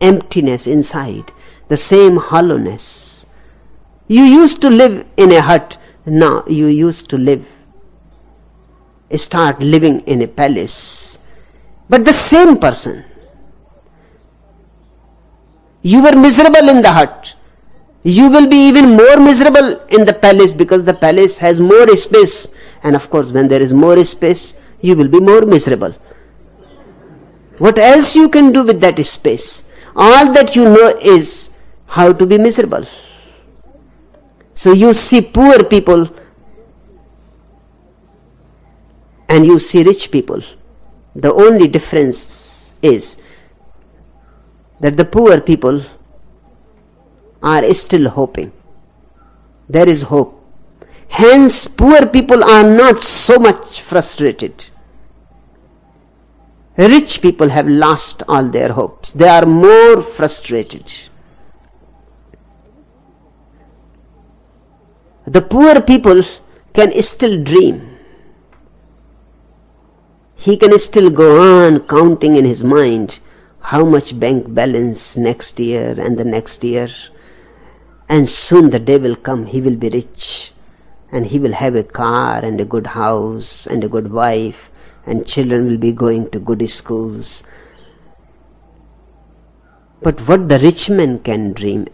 Speaker 1: emptiness inside, the same hollowness. You used to live in a hut, now you used to start living in a palace. But the same person. You were miserable in the hut. You will be even more miserable in the palace because the palace has more space. And of course, when there is more space, you will be more miserable. What else you can do with that space? All that you know is how to be miserable. So you see poor people and you see rich people. The only difference is that the poor people are still hoping. There is hope. Hence, poor people are not so much frustrated. Rich people have lost all their hopes. They are more frustrated. The poor people can still dream. He can still go on counting in his mind how much bank balance next year and the next year. And soon the day will come, he will be rich. and he will have a car and a good house and a good wife, and children will be going to good schools. But what the rich man can dream,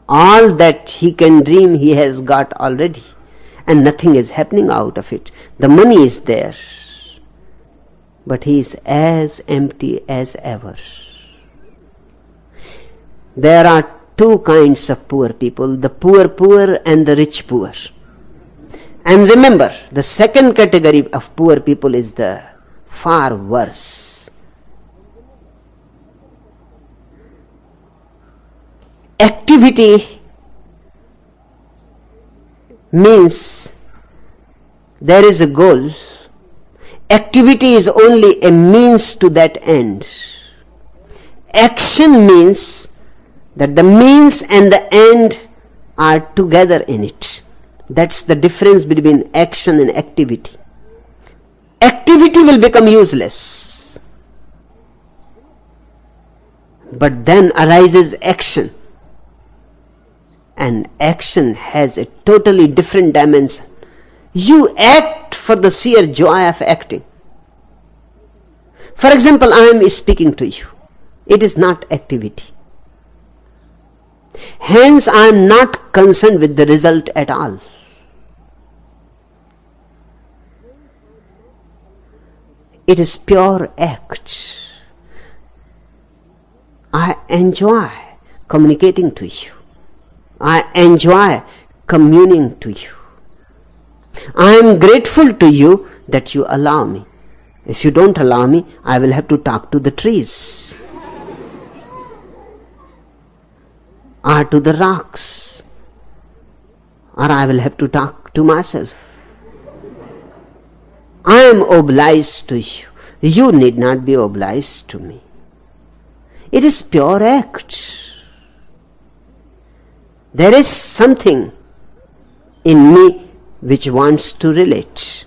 Speaker 1: all that he can dream he has got already, and nothing is happening out of it. The money is there, but he is as empty as ever. There are two kinds of poor people, the poor poor and the rich poor. And remember, the second category of poor people is the far worse. Activity means there is a goal. Activity is only a means to that end. Action means that the means and the end are together in it. That's the difference between action and activity. Activity will become useless, but then arises action, and action has a totally different dimension. You act for the sheer joy of acting. For example, I am speaking to you. It is not activity. Hence, I am not concerned with the result at all. It is pure act. I enjoy communicating to you. I enjoy communing to you. I am grateful to you that you allow me. If you don't allow me, I will have to talk to the trees, or to the rocks, or I will have to talk to myself. I am obliged to you. You need not be obliged to me. It is pure act. There is something in me which wants to relate.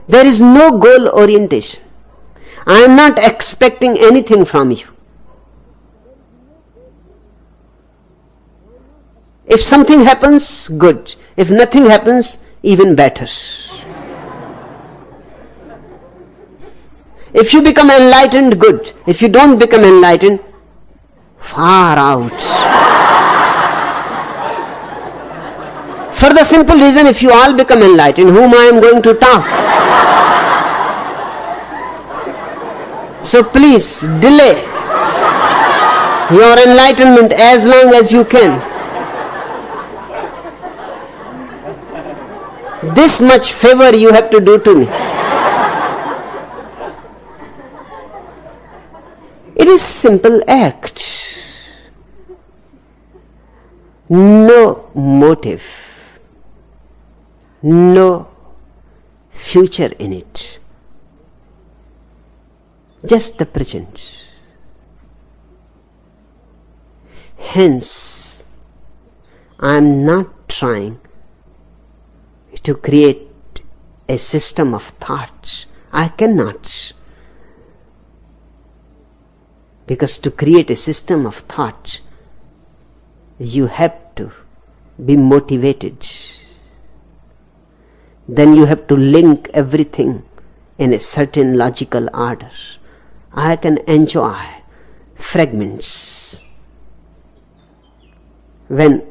Speaker 1: There is no goal orientation. I am not expecting anything from you. If something happens, good. If nothing happens, even better. If you become enlightened, good. If you don't become enlightened, far out. For the simple reason, if you all become enlightened, whom I am going to talk? So please delay your enlightenment as long as you can. This much favor you have to do to me. It is simple act. No motive. No future in it. Just the present. Hence, I am not trying to create a system of thoughts. I cannot. Because to create a system of thoughts, you have to be motivated. Then you have to link everything in a certain logical order. I can enjoy fragments. When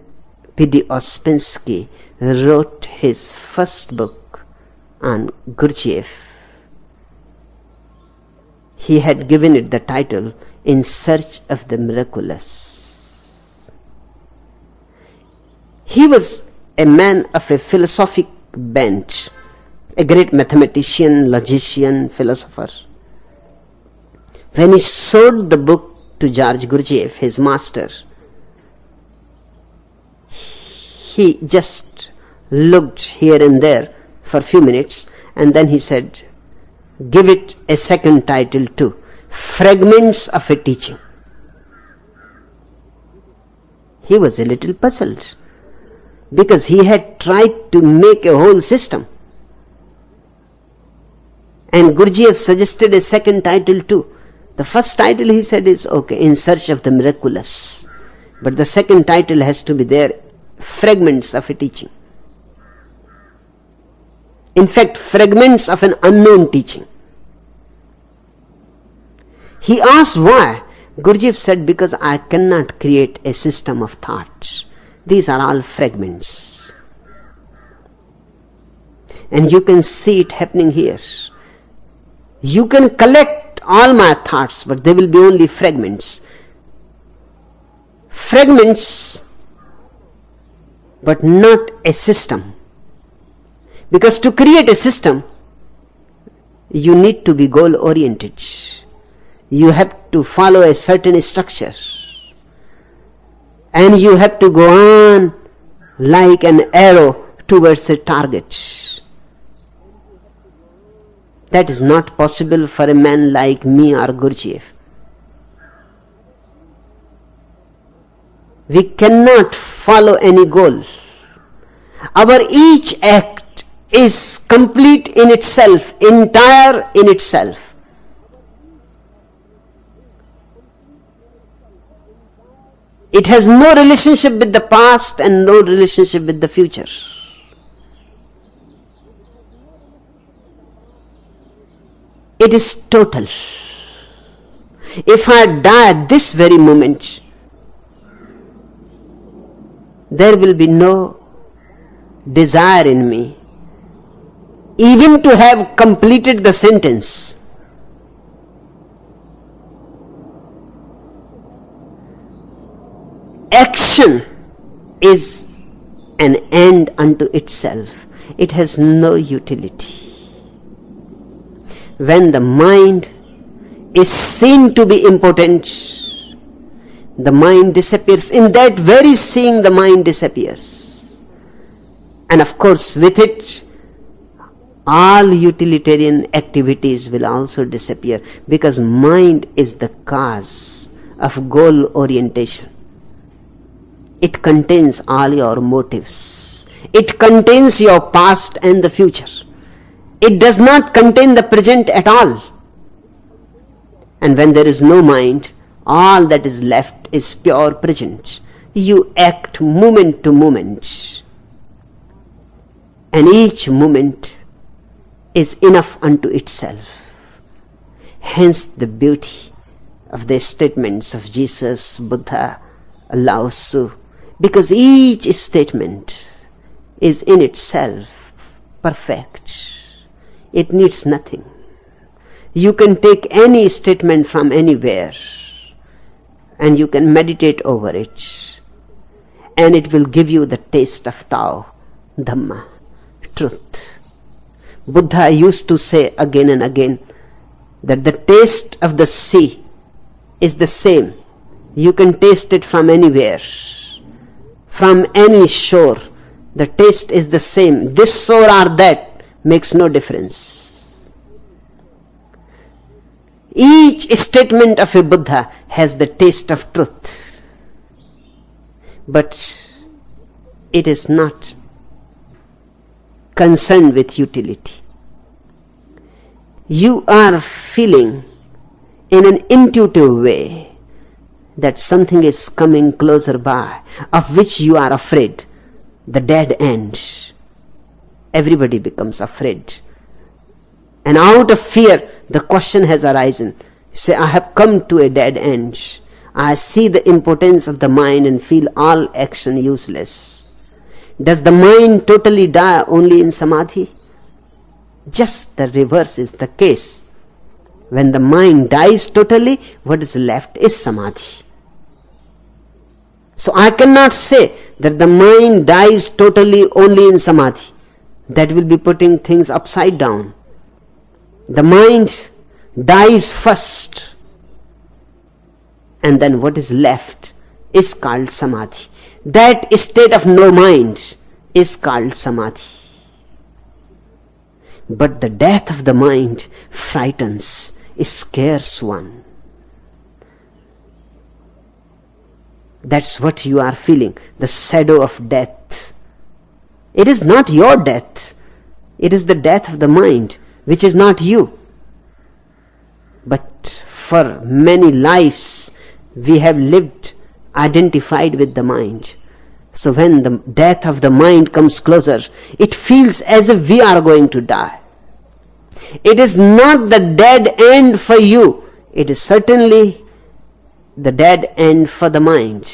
Speaker 1: P.D. Ouspensky wrote his first book on Gurdjieff, he had given it the title In Search of the Miraculous. He was a man of a philosophic bent, a great mathematician, logician, philosopher. When he showed the book to George Gurdjieff, his master, he just looked here and there for a few minutes, and then he said, give it a second title too, Fragments of a Teaching. He was a little puzzled, because he had tried to make a whole system. And Gurdjieff suggested a second title too. The first title, he said, is okay, In Search of the Miraculous. But the second title has to be there fragments of a teaching. In fact, fragments of an unknown teaching. He asked why. Gurdjieff said, because I cannot create a system of thoughts. These are all fragments. And you can see it happening here. You can collect all my thoughts, but they will be only fragments. Fragments, but not a system. Because to create a system, you need to be goal-oriented. You have to follow a certain structure. And you have to go on like an arrow towards a target. That is not possible for a man like me or Gurdjieff. We cannot follow any goal. Our each act is complete in itself, entire in itself. It has no relationship with the past and no relationship with the future. It is total. If I die at this very moment, there will be no desire in me even to have completed the sentence. Action is an end unto itself. It has no utility. When the mind is seen to be impotent, the mind disappears. In that very seeing, the mind disappears. And of course, with it, all utilitarian activities will also disappear, because mind is the cause of goal orientation. It contains all your motives. It contains your past and the future. It does not contain the present at all. And when there is no mind, all that is left is pure present. You act moment to moment. And each moment is enough unto itself. Hence the beauty of the statements of Jesus, Buddha, Lao Tzu, because each statement is in itself perfect. It needs nothing. You can take any statement from anywhere and you can meditate over it, and it will give you the taste of Tao, Dhamma, truth. Buddha used to say again and again that the taste of the sea is the same. You can taste it from anywhere, from any shore. The taste is the same. This shore or that makes no difference. Each statement of a Buddha has the taste of truth, but it is not concerned with utility. You are feeling in an intuitive way that something is coming closer by, of which you are afraid. The dead end. Everybody becomes afraid. And out of fear, the question has arisen. You say, I have come to a dead end. I see the impotence of the mind and feel all action useless. Does the mind totally die only in samadhi? Just the reverse is the case. When the mind dies totally, what is left is samadhi. So I cannot say that the mind dies totally only in samadhi. That will be putting things upside down. The mind dies first, and then what is left is called samadhi. That state of no mind is called samadhi. But the death of the mind frightens, scares one. That's what you are feeling, the shadow of death. It is not your death. It is the death of the mind, which is not you. But for many lives, we have lived identified with the mind. So when the death of the mind comes closer, it feels as if we are going to die. It is not the dead end for you. It is certainly the dead end for the mind.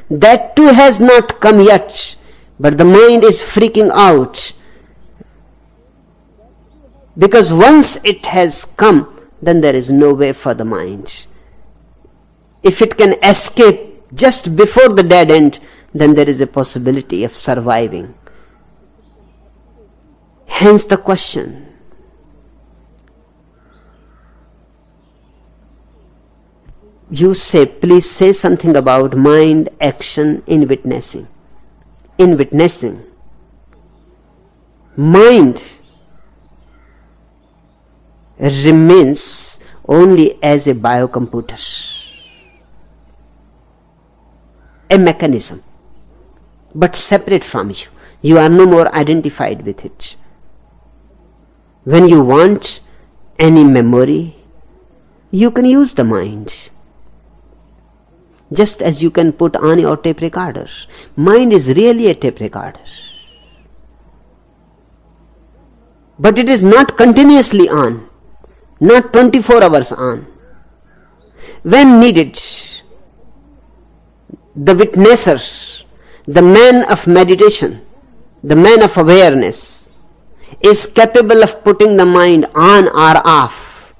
Speaker 1: That too has not come yet, but the mind is freaking out. Because once it has come, then there is no way for the mind. If it can escape just before the dead end, then there is a possibility of surviving. Hence the question. You say, please say something about mind action in witnessing. In witnessing, mind remains only as a biocomputer, a mechanism, but separate from you. You are no more identified with it. When you want any memory, you can use the mind. Just as you can put on your tape recorder. Mind is really a tape recorder. But it is not continuously on, not 24 hours on. When needed, the witnesser, the man of meditation, the man of awareness, is capable of putting the mind on or off.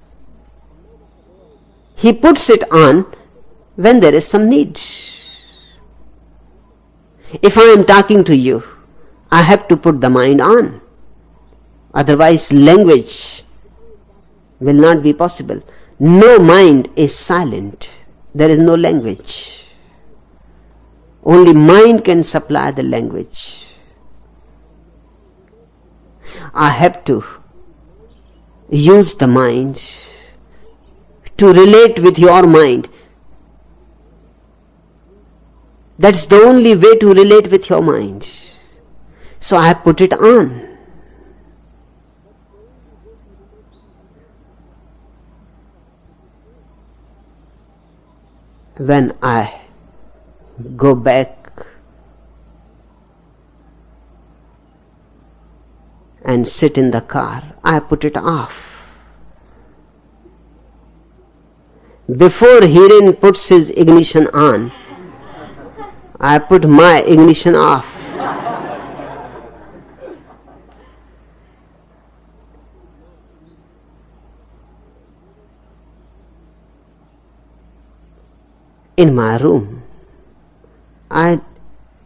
Speaker 1: He puts it on when there is some need. If I am talking to you, I have to put the mind on. Otherwise, language will not be possible. No mind is silent. There is no language. Only mind can supply the language. I have to use the mind to relate with your mind. That's the only way to relate with your mind. So I put it on. When I go back and sit in the car, I put it off. Before Hiren puts his ignition on, I put my ignition off. In my room, I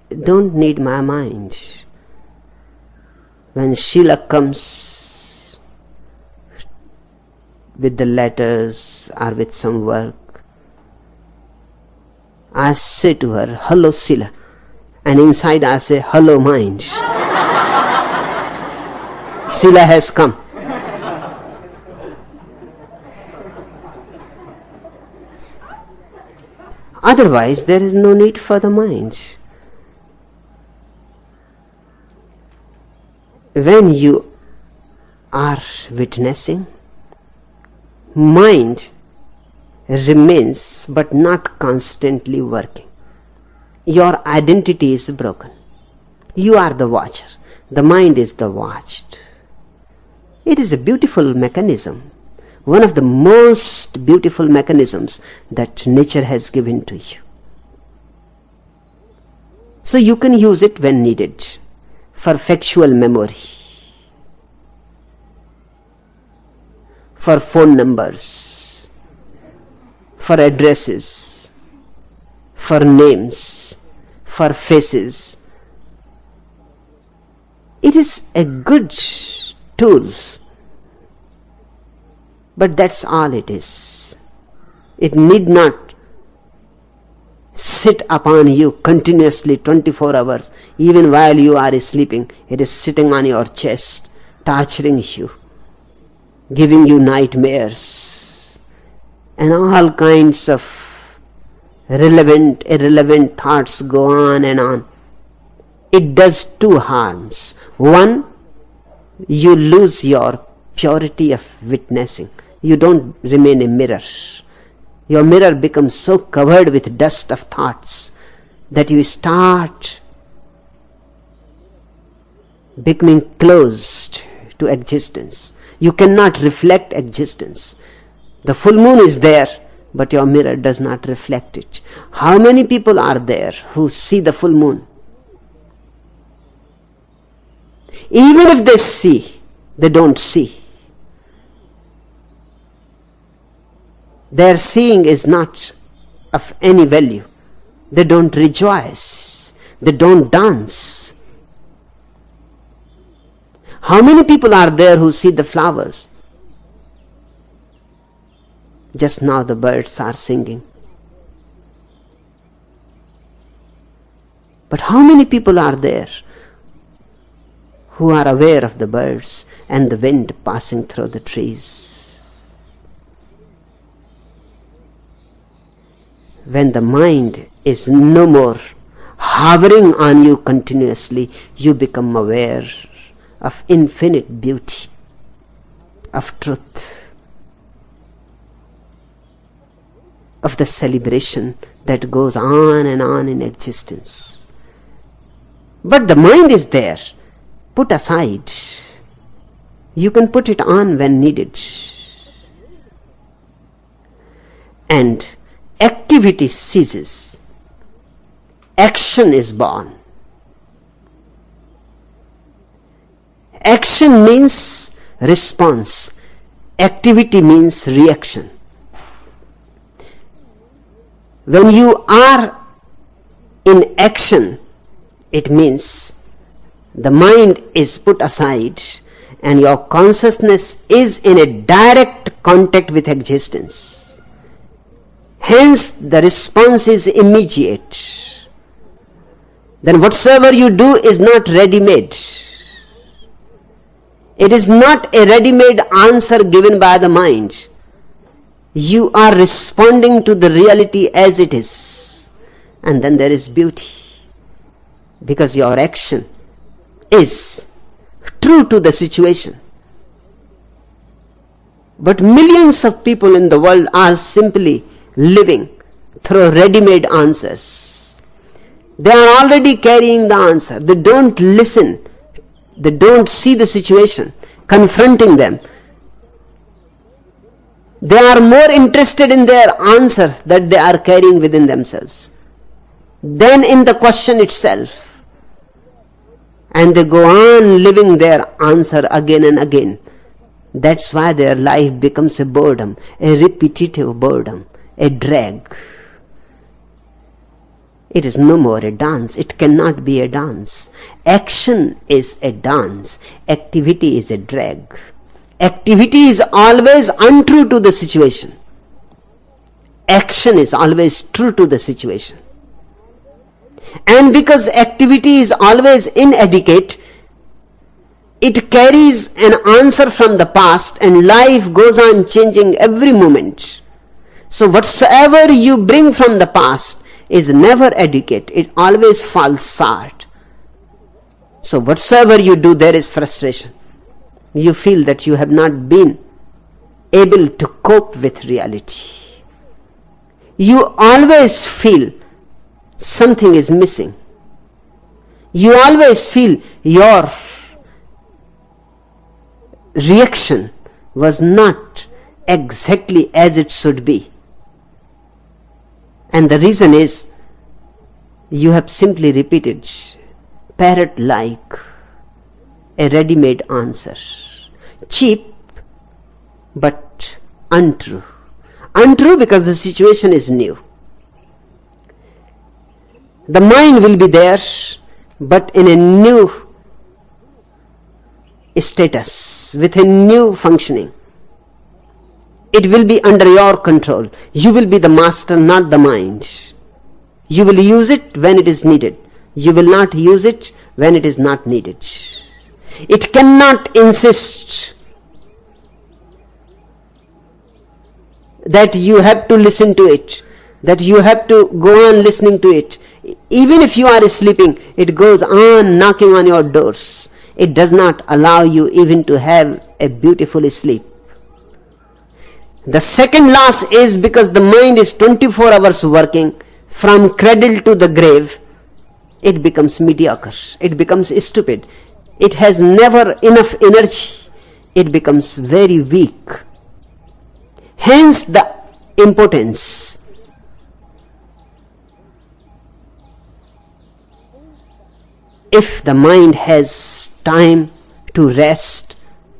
Speaker 1: don't need my mind. When Sheila comes with the letters or with some work, I say to her, hello Sheila, and inside I say, hello mind. Sheila has come. Otherwise, there is no need for the mind. When you are witnessing, mind remains but not constantly working. Your identity is broken. You are the watcher. The mind is the watched. It is a beautiful mechanism. One of the most beautiful mechanisms that nature has given to you. So you can use it when needed for factual memory, for phone numbers, for addresses, for names, for faces. It is a good tool. But that's all it is. It need not sit upon you continuously 24 hours. Even while you are sleeping, it is sitting on your chest, torturing you, giving you nightmares, and all kinds of relevant, irrelevant thoughts go on and on. It does two harms. One, you lose your purity of witnessing. You don't remain a mirror. Your mirror becomes so covered with dust of thoughts that you start becoming closed to existence. You cannot reflect existence. The full moon is there, but your mirror does not reflect it. How many people are there who see the full moon? Even if they see, they don't see. Their seeing is not of any value. They don't rejoice. They don't dance. How many people are there who see the flowers? Just now the birds are singing. But how many people are there who are aware of the birds and the wind passing through the trees? When the mind is no more hovering on you continuously, you become aware of infinite beauty, of truth, of the celebration that goes on and on in existence. But the mind is there, put aside. You can put it on when needed. And activity ceases. Action is born. Action means response. Activity means reaction. When you are in action, it means the mind is put aside and your consciousness is in a direct contact with existence. Hence, the response is immediate. Then whatsoever you do is not ready-made. It is not a ready-made answer given by the mind. You are responding to the reality as it is. And then there is beauty. Because your action is true to the situation. But millions of people in the world are simply living through ready-made answers. They are already carrying the answer. They don't listen. They don't see the situation, confronting them. They are more interested in their answer that they are carrying within themselves than in the question itself. And they go on living their answer again and again. That's why their life becomes a boredom, a repetitive boredom, a drag. It is no more a dance. It cannot be a dance. Action is a dance. Activity is a drag. Activity is always untrue to the situation. Action is always true to the situation. And because activity is always inadequate, it carries an answer from the past and life goes on changing every moment. So whatsoever you bring from the past is never adequate. It always falls short. So whatsoever you do, there is frustration. You feel that you have not been able to cope with reality. You always feel something is missing. You always feel your reaction was not exactly as it should be. And the reason is you have simply repeated parrot-like a ready-made answer. Cheap but untrue. Untrue because the situation is new. The mind will be there but in a new status, with a new functioning. It will be under your control. You will be the master, not the mind. You will use it when it is needed. You will not use it when it is not needed. It cannot insist that you have to listen to it, that you have to go on listening to it. Even if you are sleeping, it goes on knocking on your doors. It does not allow you even to have a beautiful sleep. The second loss is because the mind is 24 hours working from cradle to the grave, it becomes mediocre, it becomes stupid, it has never enough energy, it becomes very weak. Hence the impotence. If the mind has time to rest,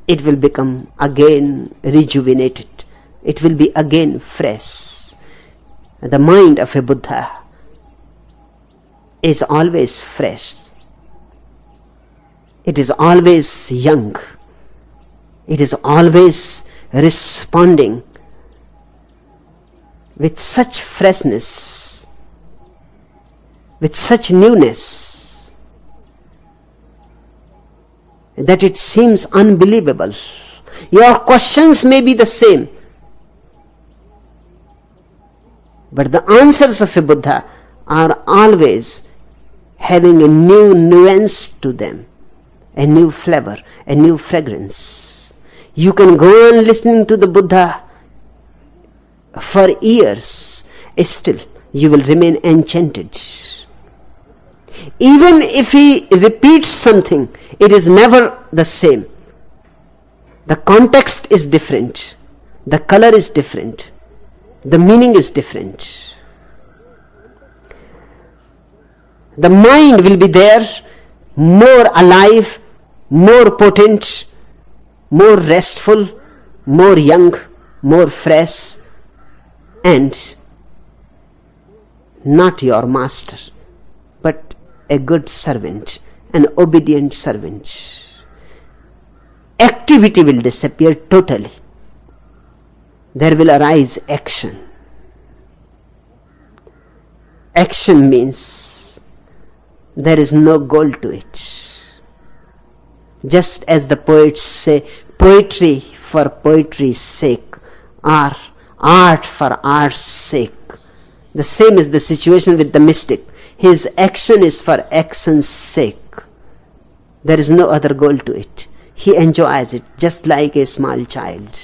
Speaker 1: it will become again rejuvenated. It will be again fresh. The mind of a Buddha is always fresh. It is always young. It is always responding with such freshness, with such newness, that it seems unbelievable. Your questions may be the same, but the answers of a Buddha are always having a new nuance to them, a new flavor, a new fragrance. You can go on listening to the Buddha for years, still you will remain enchanted. Even if he repeats something, it is never the same. The context is different, the color is different, the meaning is different. The mind will be there, more alive, more potent, more restful, more young, more fresh, and not your master, but a good servant, an obedient servant. Activity will disappear totally. There will arise action. Action means there is no goal to it. Just as the poets say, poetry for poetry's sake, or art for art's sake. The same is the situation with the mystic. His action is for action's sake. There is no other goal to it. He enjoys it just like a small child.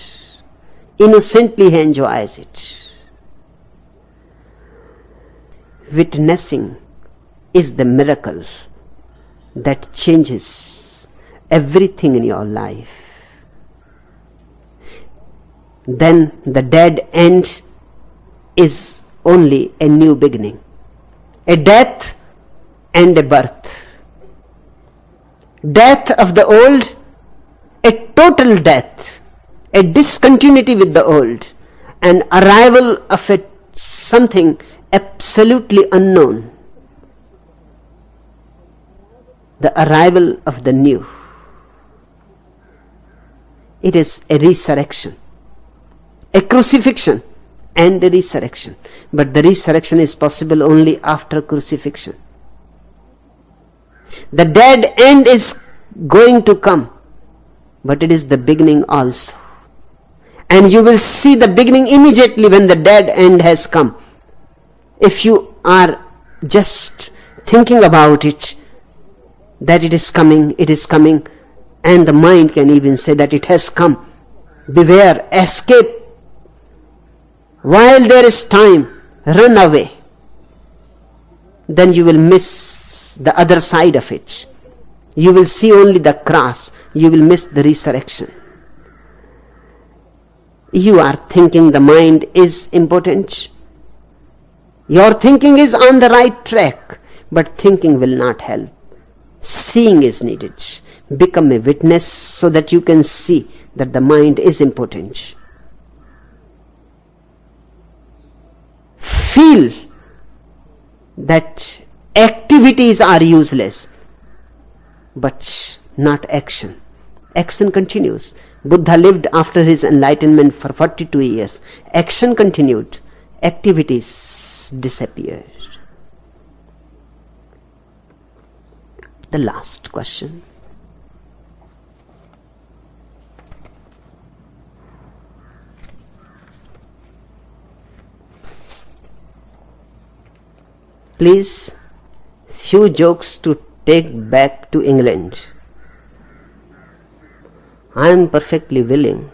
Speaker 1: Innocently he enjoys it. Witnessing is the miracle that changes everything in your life. Then the dead end is only a new beginning, a death and a birth. Death of the old, a total death, a discontinuity with the old, an arrival of something absolutely unknown, the arrival of the new. It is a resurrection, a crucifixion and a resurrection. But the resurrection is possible only after crucifixion. The dead end is going to come, but it is the beginning also. And you will see the beginning immediately when the dead end has come. If you are just thinking about it, that it is coming, and the mind can even say that it has come. Beware, escape. While there is time, run away. Then you will miss the other side of it. You will see only the cross. You will miss the resurrection. You are thinking the mind is important. Your thinking is on the right track, but thinking will not help. Seeing is needed. Become a witness so that you can see that the mind is important. Feel that activities are useless, but not action. Action continues. Buddha lived after his enlightenment for 42 years. Action continued. Activities disappeared. The last question. Please, few jokes to take back to England. I am perfectly willing.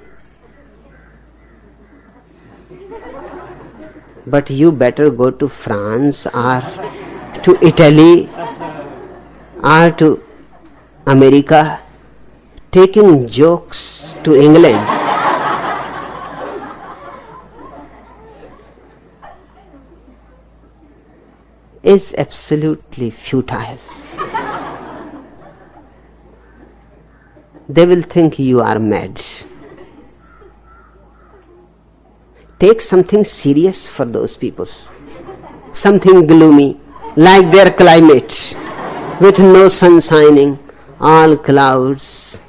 Speaker 1: But you better go to France or to Italy or to America, taking jokes to England, is absolutely futile. They will think you are mad. Take something serious for those people. Something gloomy, like their climate, with no sun shining, all clouds.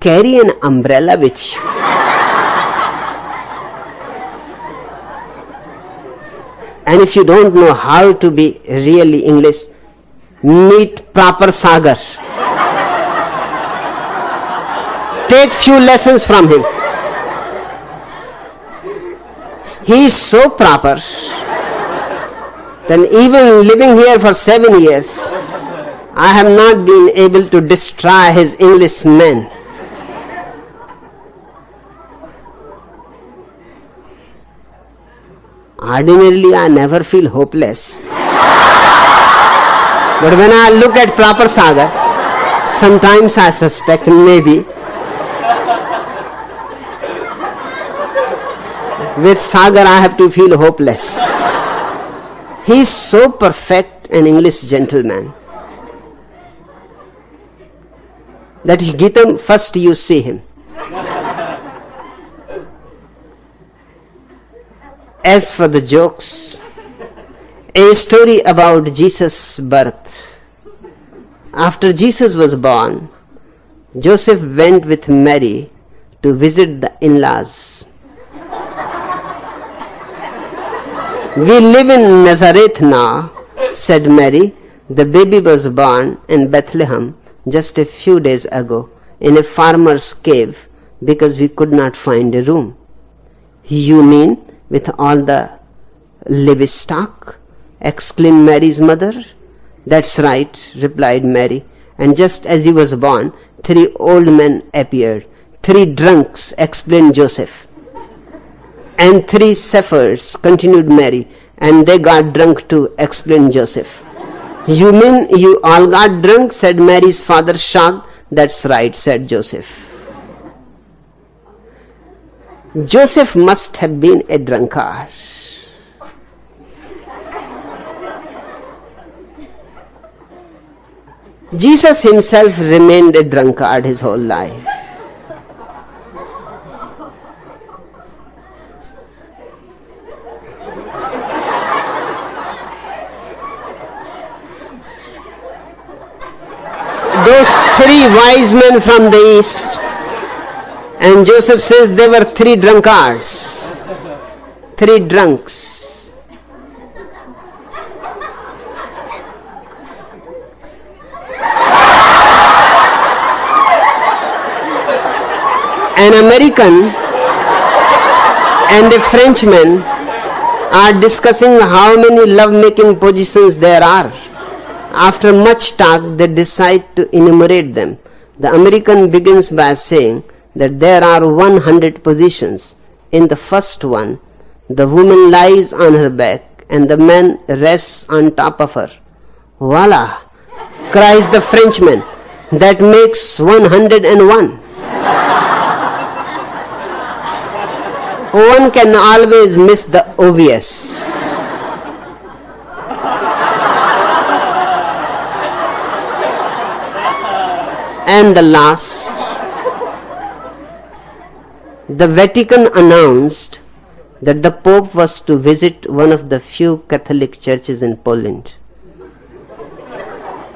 Speaker 1: Carry an umbrella with you. And if you don't know how to be really English, meet proper Sagar. Take few lessons from him. He is so proper that even living here for 7 years, I have not been able to destroy his Englishman. Ordinarily, I never feel hopeless. But when I look at proper Sagar, sometimes I suspect maybe with Sagar I have to feel hopeless. He is so perfect an English gentleman that Gita first you see him. As for the jokes, a story about Jesus' birth. After Jesus was born, Joseph went with Mary to visit the in-laws. We live in Nazareth now, said Mary. The baby was born in Bethlehem just a few days ago in a farmer's cave because we could not find a room. You mean with all the livestock? Exclaimed Mary's mother. That's right, replied Mary. And just as he was born, 3 old men appeared. 3 drunks, explained Joseph. And 3 shepherds, continued Mary. And they got drunk too, explained Joseph. You mean you all got drunk? Said Mary's father, shocked. That's right, said Joseph. Joseph must have been a drunkard. Jesus himself remained a drunkard his whole life. Those 3 wise men from the east, and Joseph says they were 3 drunkards, 3 drunks. An American and a Frenchman are discussing how many love-making positions there are. After much talk, they decide to enumerate them. The American begins by saying that there are 100 positions. In the first one, the woman lies on her back and the man rests on top of her. Voila! Cries the Frenchman. That makes 101. One can always miss the obvious. And the last, the Vatican announced that the Pope was to visit one of the few Catholic churches in Poland.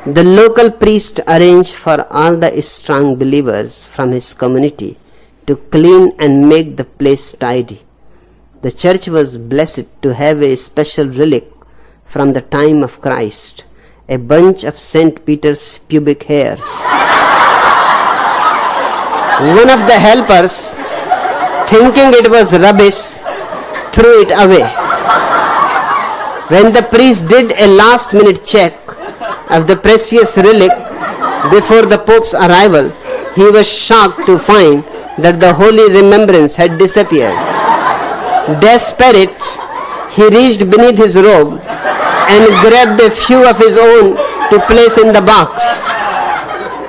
Speaker 1: The local priest arranged for all the strong believers from his community to clean and make the place tidy. The church was blessed to have a special relic from the time of Christ, a bunch of St. Peter's pubic hairs. One of the helpers, thinking it was rubbish, threw it away. When the priest did a last-minute check of the precious relic before the Pope's arrival, he was shocked to find that the holy remembrance had disappeared. Desperate, he reached beneath his robe and grabbed a few of his own to place in the box.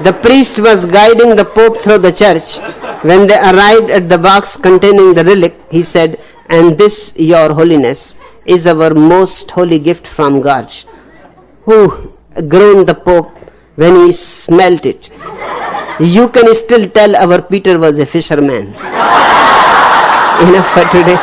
Speaker 1: The priest was guiding the Pope through the church. When they arrived at the box containing the relic, he said, "And this, Your Holiness, is our most holy gift from God." "Whew," groaned the Pope when he smelt it. "You can still tell our Peter was a fisherman." Enough for today.